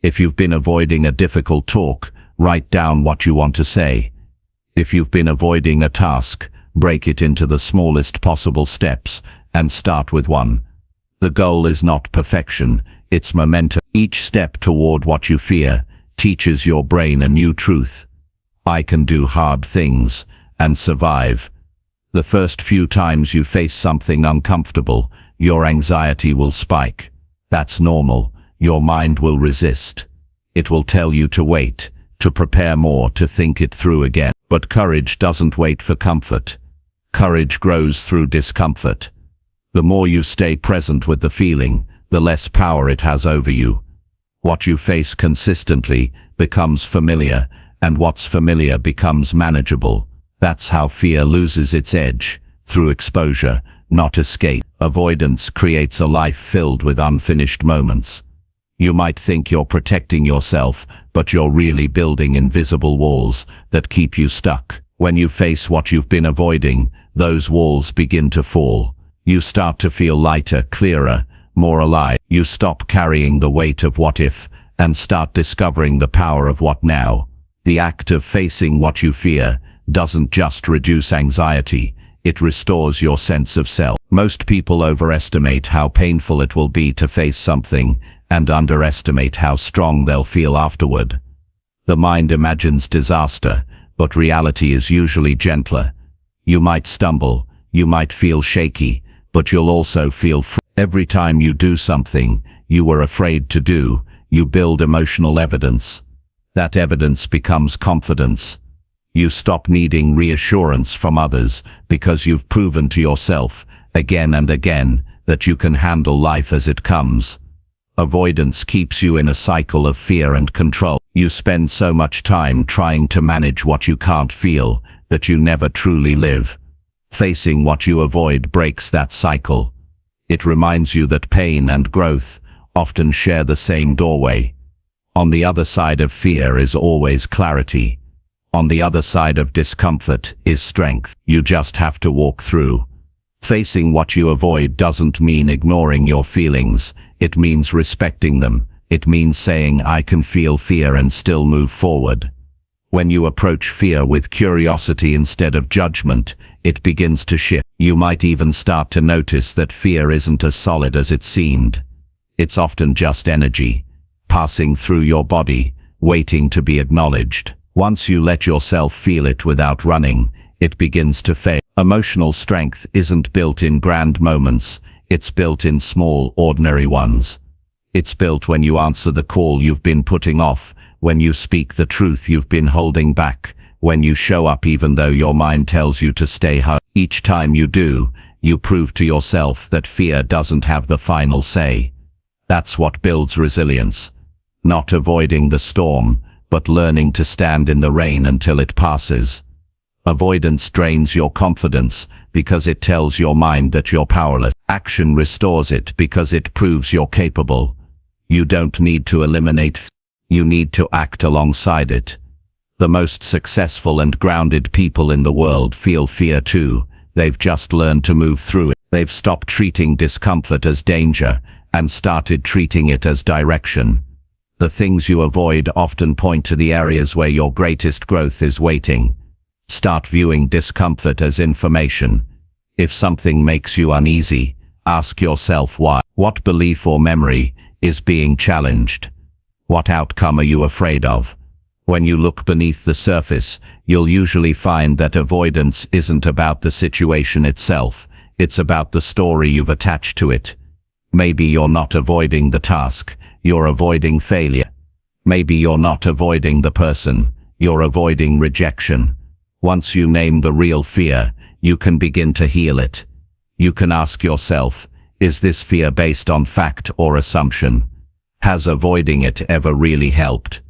If you've been avoiding a difficult talk, write down what you want to say. If you've been avoiding a task, break it into the smallest possible steps and start with one. The goal is not perfection, it's momentum. Each step toward what you fear teaches your brain a new truth. I can do hard things and survive. The first few times you face something uncomfortable, your anxiety will spike. That's normal. Your mind will resist. It will tell you to wait, to prepare more, to think it through again. But courage doesn't wait for comfort. Courage grows through discomfort. The more you stay present with the feeling, the less power it has over you. What you face consistently becomes familiar, and what's familiar becomes manageable. That's how fear loses its edge, through exposure, not escape. Avoidance creates a life filled with unfinished moments. You might think you're protecting yourself, but you're really building invisible walls that keep you stuck. When you face what you've been avoiding, those walls begin to fall. You start to feel lighter, clearer, more alive. You stop carrying the weight of what if, and start discovering the power of what now. The act of facing what you fear doesn't just reduce anxiety, it restores your sense of self. Most people overestimate how painful it will be to face something, and underestimate how strong they'll feel afterward. The mind imagines disaster, but reality is usually gentler. You might stumble, you might feel shaky, but you'll also feel free. Every time you do something you were afraid to do, you build emotional evidence. That evidence becomes confidence. You stop needing reassurance from others because you've proven to yourself, again and again, that you can handle life as it comes. Avoidance keeps you in a cycle of fear and control. You spend so much time trying to manage what you can't feel that you never truly live. Facing what you avoid breaks that cycle. It reminds you that pain and growth often share the same doorway. On the other side of fear is always clarity. On the other side of discomfort is strength. You just have to walk through. Facing what you avoid doesn't mean ignoring your feelings. It means respecting them. It means saying, I can feel fear and still move forward. When you approach fear with curiosity instead of judgment, it begins to shift. You might even start to notice that fear isn't as solid as it seemed. It's often just energy, passing through your body, waiting to be acknowledged. Once you let yourself feel it without running, it begins to fade. Emotional strength isn't built in grand moments, it's built in small, ordinary ones. It's built when you answer the call you've been putting off, when you speak the truth you've been holding back, when you show up even though your mind tells you to stay home. Each time you do, you prove to yourself that fear doesn't have the final say. That's what builds resilience. Not avoiding the storm, but learning to stand in the rain until it passes. Avoidance drains your confidence because it tells your mind that you're powerless. Action restores it because it proves you're capable. You don't need to eliminate fear. You need to act alongside it. The most successful and grounded people in the world feel fear too. They've just learned to move through it. They've stopped treating discomfort as danger and started treating it as direction. The things you avoid often point to the areas where your greatest growth is waiting. Start viewing discomfort as information. If something makes you uneasy, ask yourself why. What belief or memory is being challenged? What outcome are you afraid of? When you look beneath the surface, you'll usually find that avoidance isn't about the situation itself, it's about the story you've attached to it. Maybe you're not avoiding the task, you're avoiding failure. Maybe you're not avoiding the person, you're avoiding rejection. Once you name the real fear, you can begin to heal it. You can ask yourself, is this fear based on fact or assumption? Has avoiding it ever really helped?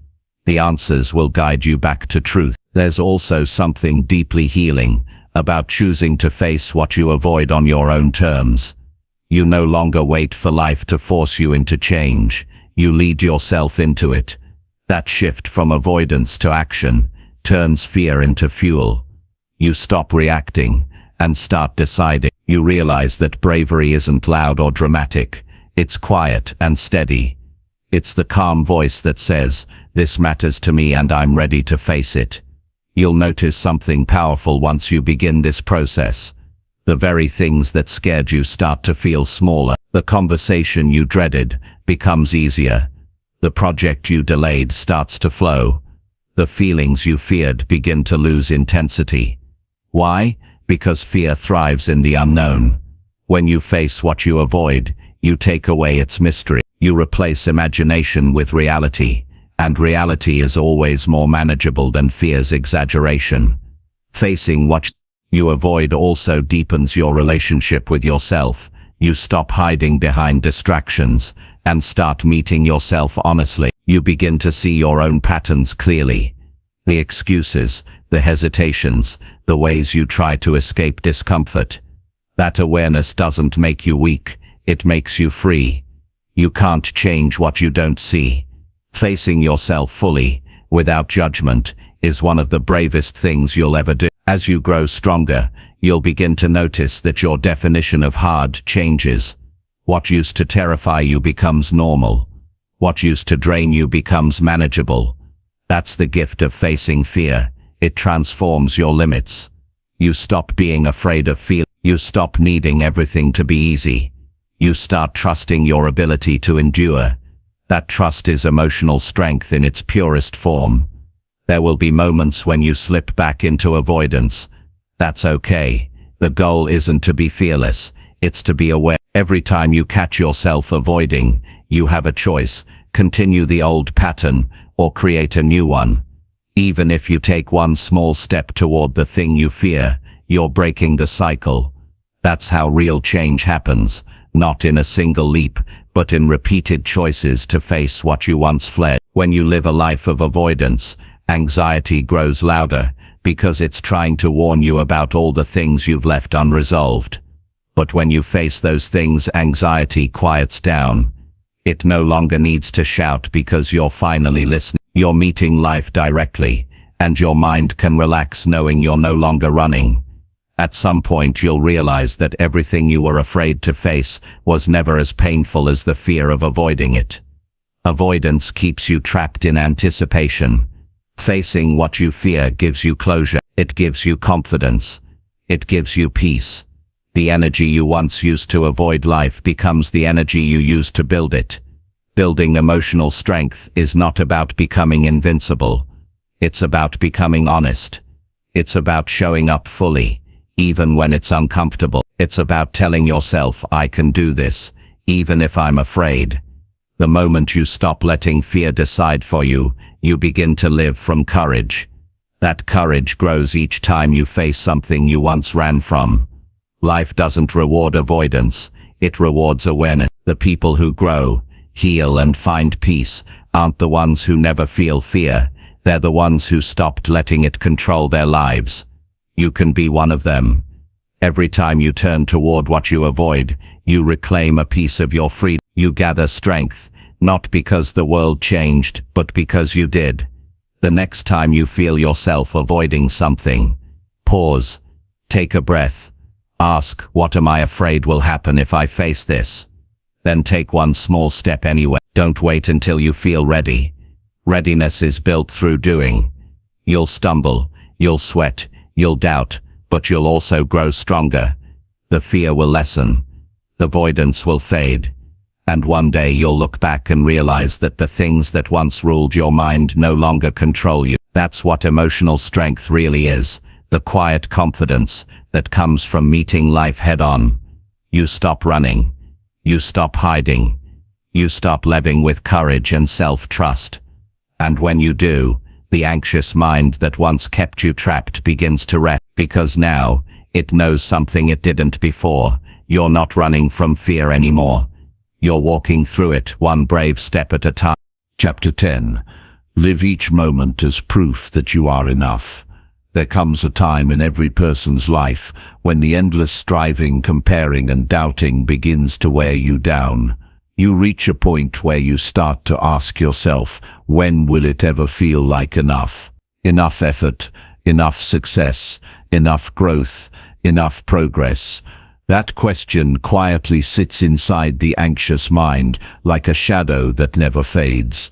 The answers will guide you back to truth. There's also something deeply healing about choosing to face what you avoid on your own terms. You no longer wait for life to force you into change. You lead yourself into it. That shift from avoidance to action turns fear into fuel. You stop reacting and start deciding. You realize that bravery isn't loud or dramatic. It's quiet and steady. It's the calm voice that says, this matters to me and I'm ready to face it. You'll notice something powerful once you begin this process. The very things that scared you start to feel smaller. The conversation you dreaded becomes easier. The project you delayed starts to flow. The feelings you feared begin to lose intensity. Why? because fear thrives in the unknown. When you face what you avoid, you take away its mystery. You replace imagination with reality, and reality is always more manageable than fear's exaggeration. Facing what you avoid also deepens your relationship with yourself. You stop hiding behind distractions and start meeting yourself honestly. You begin to see your own patterns clearly. The excuses, the hesitations, the ways you try to escape discomfort. That awareness doesn't make you weak, it makes you free. You can't change what you don't see. Facing yourself fully, without judgment, is one of the bravest things you'll ever do. As you grow stronger, you'll begin to notice that your definition of hard changes. What used to terrify you becomes normal. What used to drain you becomes manageable. That's the gift of facing fear. It transforms your limits. You stop being afraid of fear. You stop needing everything to be easy. You start trusting your ability to endure. That trust is emotional strength in its purest form. There will be moments when you slip back into avoidance. That's okay. The goal isn't to be fearless, it's to be aware. Every time you catch yourself avoiding, you have a choice: continue the old pattern or create a new one. Even if you take one small step toward the thing you fear, you're breaking the cycle. That's how real change happens, not in a single leap, but in repeated choices to face what you once fled. When you live a life of avoidance, anxiety grows louder, because it's trying to warn you about all the things you've left unresolved. But when you face those things, anxiety quiets down. It no longer needs to shout because you're finally listening. You're meeting life directly, and your mind can relax knowing you're no longer running. At some point you'll realize that everything you were afraid to face was never as painful as the fear of avoiding it. Avoidance keeps you trapped in anticipation. Facing what you fear gives you closure. It gives you confidence. It gives you peace. The energy you once used to avoid life becomes the energy you use to build it. Building emotional strength is not about becoming invincible. It's about becoming honest. It's about showing up fully, even when it's uncomfortable. It's about telling yourself, I can do this, even if I'm afraid. The moment you stop letting fear decide for you, you begin to live from courage. That courage grows each time you face something you once ran from. Life doesn't reward avoidance, it rewards awareness. The people who grow, heal and find peace aren't the ones who never feel fear, they're the ones who stopped letting it control their lives. You can be one of them. Every time you turn toward what you avoid, you reclaim a piece of your freedom. You gather strength, not because the world changed, but because you did. The next time you feel yourself avoiding something, pause, take a breath, ask, what am I afraid will happen if I face this? Then take one small step anyway. Don't wait until you feel ready. Readiness is built through doing. You'll stumble, you'll sweat, you'll doubt, but you'll also grow stronger. The fear will lessen. The avoidance will fade. And one day you'll look back and realize that the things that once ruled your mind no longer control you. That's what emotional strength really is, the quiet confidence that comes from meeting life head-on. You stop running. You stop hiding. You stop living with courage and self-trust. And when you do, the anxious mind that once kept you trapped begins to rest, because now, it knows something it didn't before. You're not running from fear anymore. You're walking through it, one brave step at a time. Chapter 10. Live each moment as proof that you are enough. There comes a time in every person's life when the endless striving, comparing and doubting begins to wear you down. You reach a point where you start to ask yourself, when will it ever feel like enough? Enough effort, enough success, enough growth, enough progress. That question quietly sits inside the anxious mind like a shadow that never fades.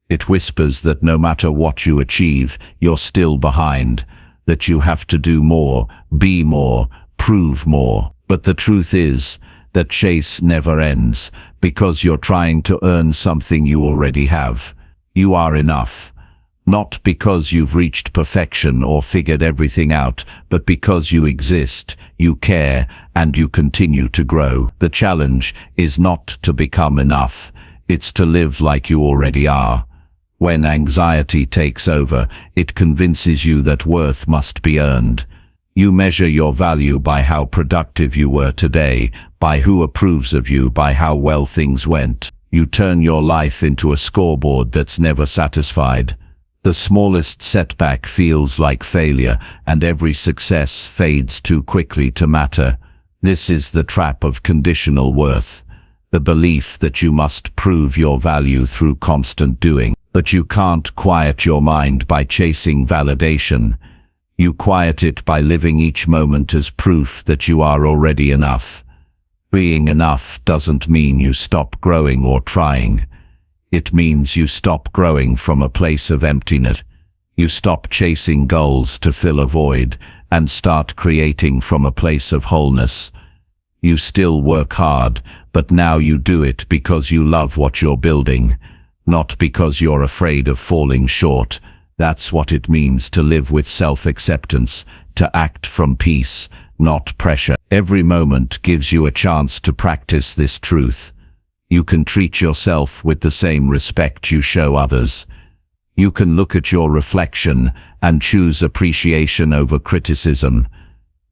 It whispers that no matter what you achieve, you're still behind, that you have to do more, be more, prove more. But the truth is that chase never ends, because you're trying to earn something you already have. You are enough. Not because you've reached perfection or figured everything out, but because you exist, you care, and you continue to grow. The challenge is not to become enough, it's to live like you already are. When anxiety takes over, it convinces you that worth must be earned. You measure your value by how productive you were today, by who approves of you, by how well things went. You turn your life into a scoreboard that's never satisfied. The smallest setback feels like failure, and every success fades too quickly to matter. This is the trap of conditional worth, the belief that you must prove your value through constant doing. But you can't quiet your mind by chasing validation. You quiet it by living each moment as proof that you are already enough. Being enough doesn't mean you stop growing or trying. It means you stop growing from a place of emptiness. You stop chasing goals to fill a void and start creating from a place of wholeness. You still work hard, but now you do it because you love what you're building, not because you're afraid of falling short. That's what it means to live with self-acceptance, to act from peace, not pressure. Every moment gives you a chance to practice this truth. You can treat yourself with the same respect you show others. You can look at your reflection and choose appreciation over criticism.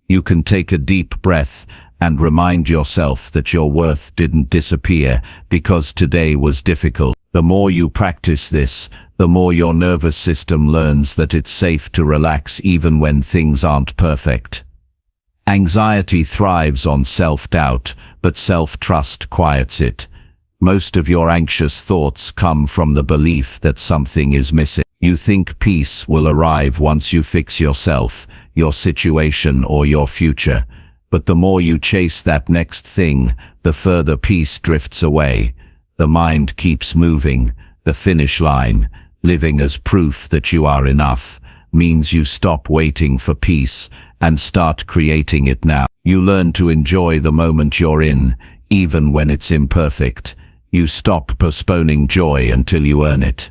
You can take a deep breath and remind yourself that your worth didn't disappear because today was difficult. The more you practice this, the more your nervous system learns that it's safe to relax even when things aren't perfect. Anxiety thrives on self-doubt, but self-trust quiets it. Most of your anxious thoughts come from the belief that something is missing. You think peace will arrive once you fix yourself, your situation, or your future. But the more you chase that next thing, the further peace drifts away. The mind keeps moving. The finish line, living as proof that you are enough, means you stop waiting for peace and start creating it now. You learn to enjoy the moment you're in, even when it's imperfect. You stop postponing joy until you earn it.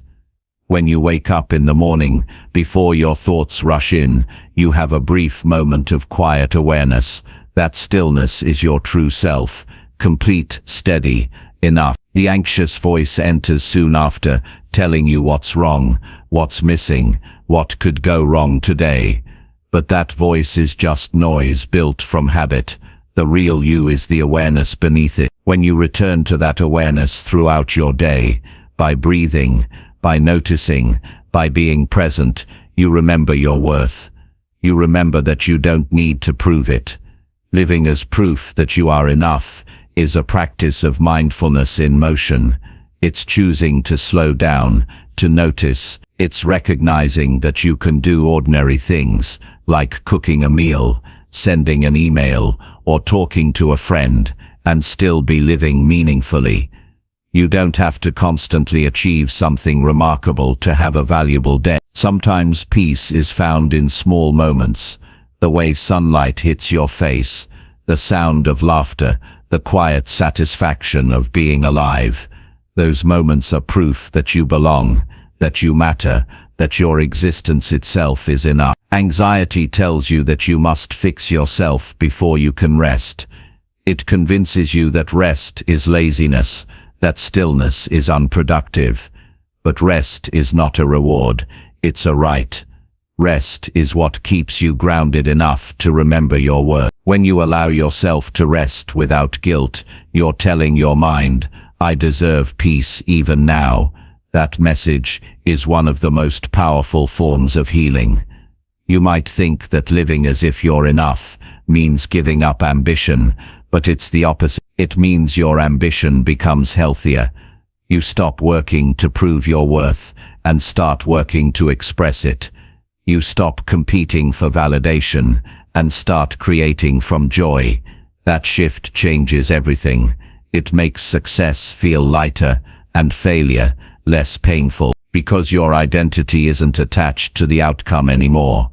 When you wake up in the morning, before your thoughts rush in, you have a brief moment of quiet awareness. That stillness is your true self, complete, steady, enough. The anxious voice enters soon after, telling you what's wrong, what's missing, what could go wrong today. But that voice is just noise built from habit. The real you is the awareness beneath it. When you return to that awareness throughout your day, by breathing, by noticing, by being present, you remember your worth. You remember that you don't need to prove it. Living as proof that you are enough is a practice of mindfulness in motion. It's choosing to slow down, to notice. It's recognizing that you can do ordinary things, like cooking a meal, sending an email, or talking to a friend, and still be living meaningfully. You don't have to constantly achieve something remarkable to have a valuable day. Sometimes peace is found in small moments. The way sunlight hits your face, the sound of laughter, the quiet satisfaction of being alive. Those moments are proof that you belong, that you matter, that your existence itself is enough. Anxiety tells you that you must fix yourself before you can rest. It convinces you that rest is laziness, that stillness is unproductive. But rest is not a reward, it's a right. Rest is what keeps you grounded enough to remember your worth. When you allow yourself to rest without guilt, you're telling your mind, I deserve peace even now. That message is one of the most powerful forms of healing. You might think that living as if you're enough means giving up ambition, but it's the opposite. It means your ambition becomes healthier. You stop working to prove your worth and start working to express it. You stop competing for validation and start creating from joy. That shift changes everything. It makes success feel lighter and failure less painful, because your identity isn't attached to the outcome anymore.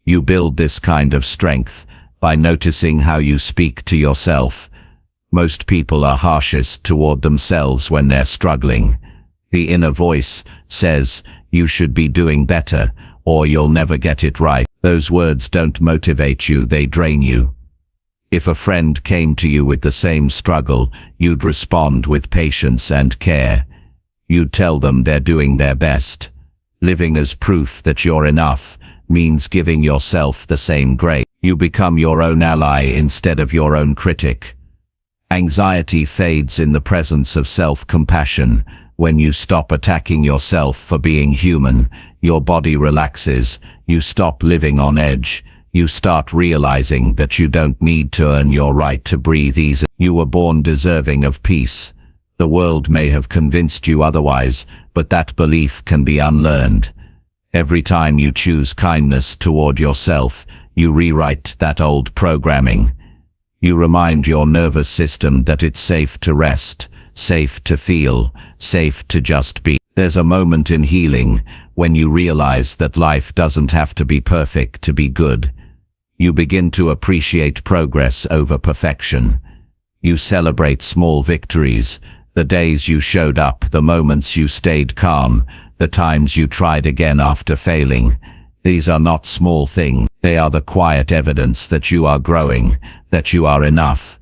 You build this kind of strength by noticing how you speak to yourself. Most people are harshest toward themselves when they're struggling. The inner voice says, you should be doing better, or you'll never get it right. Those words don't motivate you, they drain you. If a friend came to you with the same struggle, you'd respond with patience and care. You'd tell them they're doing their best. Living as proof that you're enough means giving yourself the same grace. You become your own ally instead of your own critic. Anxiety fades in the presence of self-compassion. When you stop attacking yourself for being human, your body relaxes, you stop living on edge, you start realizing that you don't need to earn your right to breathe easily. You were born deserving of peace. The world may have convinced you otherwise, but that belief can be unlearned. Every time you choose kindness toward yourself, you rewrite that old programming. You remind your nervous system that it's safe to rest, safe to feel, safe to just be. There's a moment in healing when you realize that life doesn't have to be perfect to be good. You begin to appreciate progress over perfection. You celebrate small victories, the days you showed up, the moments you stayed calm, the times you tried again after failing. These are not small things. They are the quiet evidence that you are growing, that you are enough.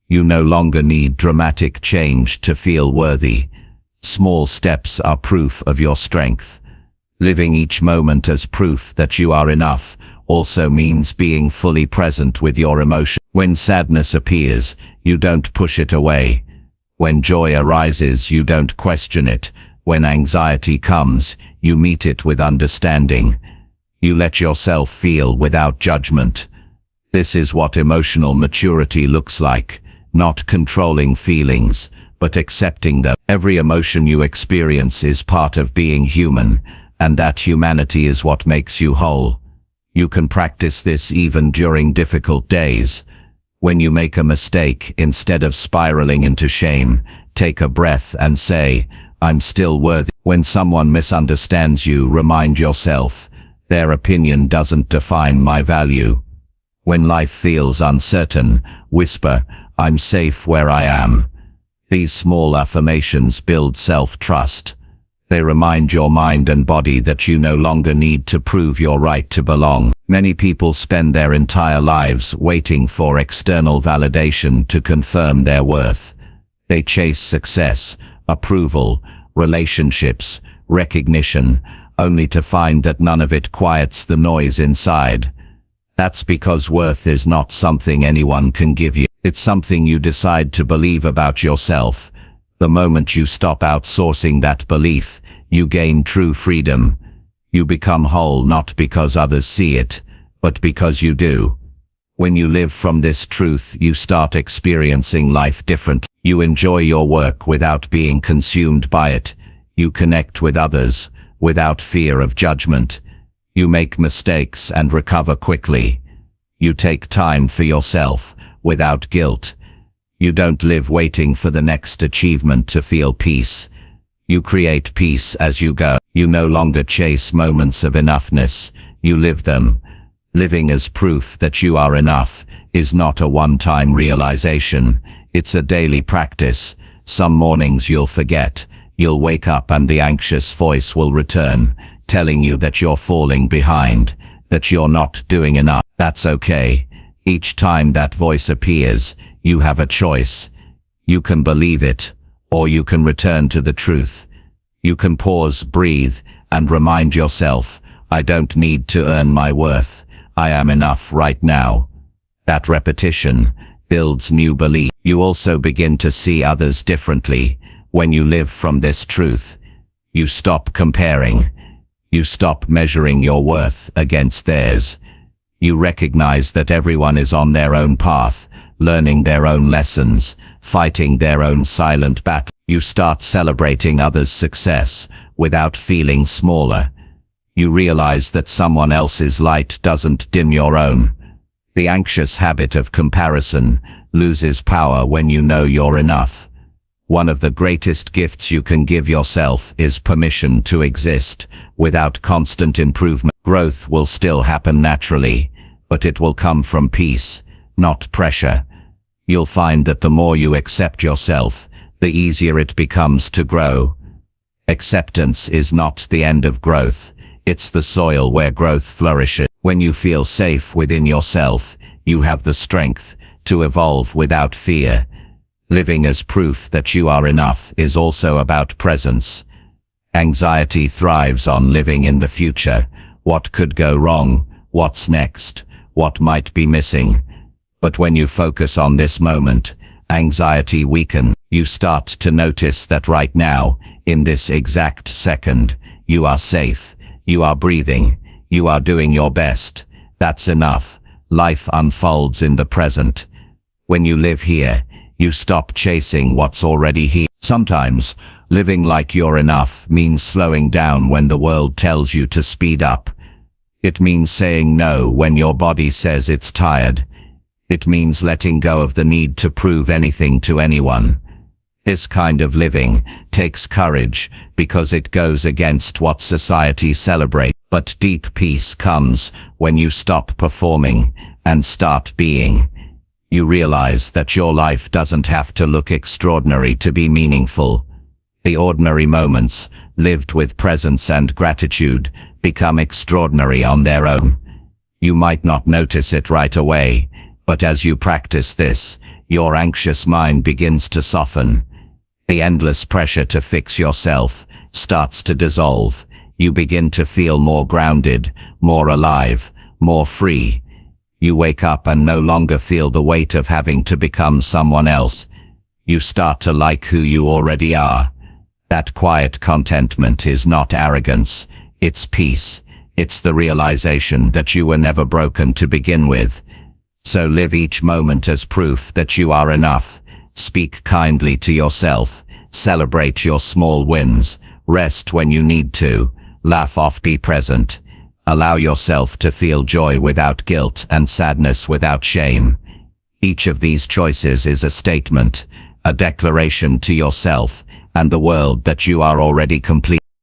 You no longer need dramatic change to feel worthy. Small steps are proof of your strength. Living each moment as proof that you are enough also means being fully present with your emotion. When sadness appears, you don't push it away. When joy arises, you don't question it. When anxiety comes, you meet it with understanding. You let yourself feel without judgment. This is what emotional maturity looks like, not controlling feelings, but accepting them. Every emotion you experience is part of being human, and that humanity is what makes you whole. You can practice this even during difficult days. When you make a mistake, instead of spiraling into shame, take a breath and say, I'm still worthy. When someone misunderstands you, remind yourself, their opinion doesn't define my value. When life feels uncertain, whisper, I'm safe where I am. These small affirmations build self-trust. They remind your mind and body that you no longer need to prove your right to belong. Many people spend their entire lives waiting for external validation to confirm their worth. They chase success, approval, relationships, recognition, only to find that none of it quiets the noise inside. That's because worth is not something anyone can give you. It's something you decide to believe about yourself. The moment you stop outsourcing that belief, you gain true freedom. You become whole not because others see it, but because you do. When you live from this truth, you start experiencing life differently. You enjoy your work without being consumed by it. You connect with others without fear of judgment. You make mistakes and recover quickly. You take time for yourself without guilt. You don't live waiting for the next achievement to feel peace. You create peace as you go. You no longer chase moments of enoughness, you live them. Living as proof that you are enough is not a one-time realization, it's a daily practice. Some mornings you'll forget, you'll wake up and the anxious voice will return, telling you that you're falling behind, that you're not doing enough. That's okay. Each time that voice appears, you have a choice. You can believe it, or you can return to the truth. You can pause, breathe, and remind yourself, I don't need to earn my worth. I am enough right now. That repetition builds new belief. You also begin to see others differently. When you live from this truth, you stop comparing. You stop measuring your worth against theirs. You recognize that everyone is on their own path, learning their own lessons, fighting their own silent battle. You start celebrating others' success without feeling smaller. You realize that someone else's light doesn't dim your own. The anxious habit of comparison loses power when you know you're enough. One of the greatest gifts you can give yourself is permission to exist without constant improvement. Growth will still happen naturally, but it will come from peace, not pressure. You'll find that the more you accept yourself, the easier it becomes to grow. Acceptance is not the end of growth. It's the soil where growth flourishes. When you feel safe within yourself, you have the strength to evolve without fear. Living as proof that you are enough is also about presence. Anxiety thrives on living in the future. What could go wrong? What's next? What might be missing? But when you focus on this moment, anxiety weakens. You start to notice that right now, in this exact second, you are safe, you are breathing, you are doing your best. That's enough. Life unfolds in the present. When you live here, you stop chasing what's already here. Sometimes, living like you're enough means slowing down when the world tells you to speed up. It means saying no when your body says it's tired. It means letting go of the need to prove anything to anyone. This kind of living takes courage because it goes against what society celebrates. But deep peace comes when you stop performing and start being. You realize that your life doesn't have to look extraordinary to be meaningful. The ordinary moments, lived with presence and gratitude, become extraordinary on their own. You might not notice it right away, but as you practice this, your anxious mind begins to soften. The endless pressure to fix yourself starts to dissolve. You begin to feel more grounded, more alive, more free. You wake up and no longer feel the weight of having to become someone else. You start to like who you already are. That quiet contentment is not arrogance, it's peace. It's the realization that you were never broken to begin with. So live each moment as proof that you are enough. Speak kindly to yourself. Celebrate your small wins. Rest when you need to. Laugh off, be present. Allow yourself to feel joy without guilt and sadness without shame. Each of these choices is a statement, a declaration to yourself and the world that you are already complete.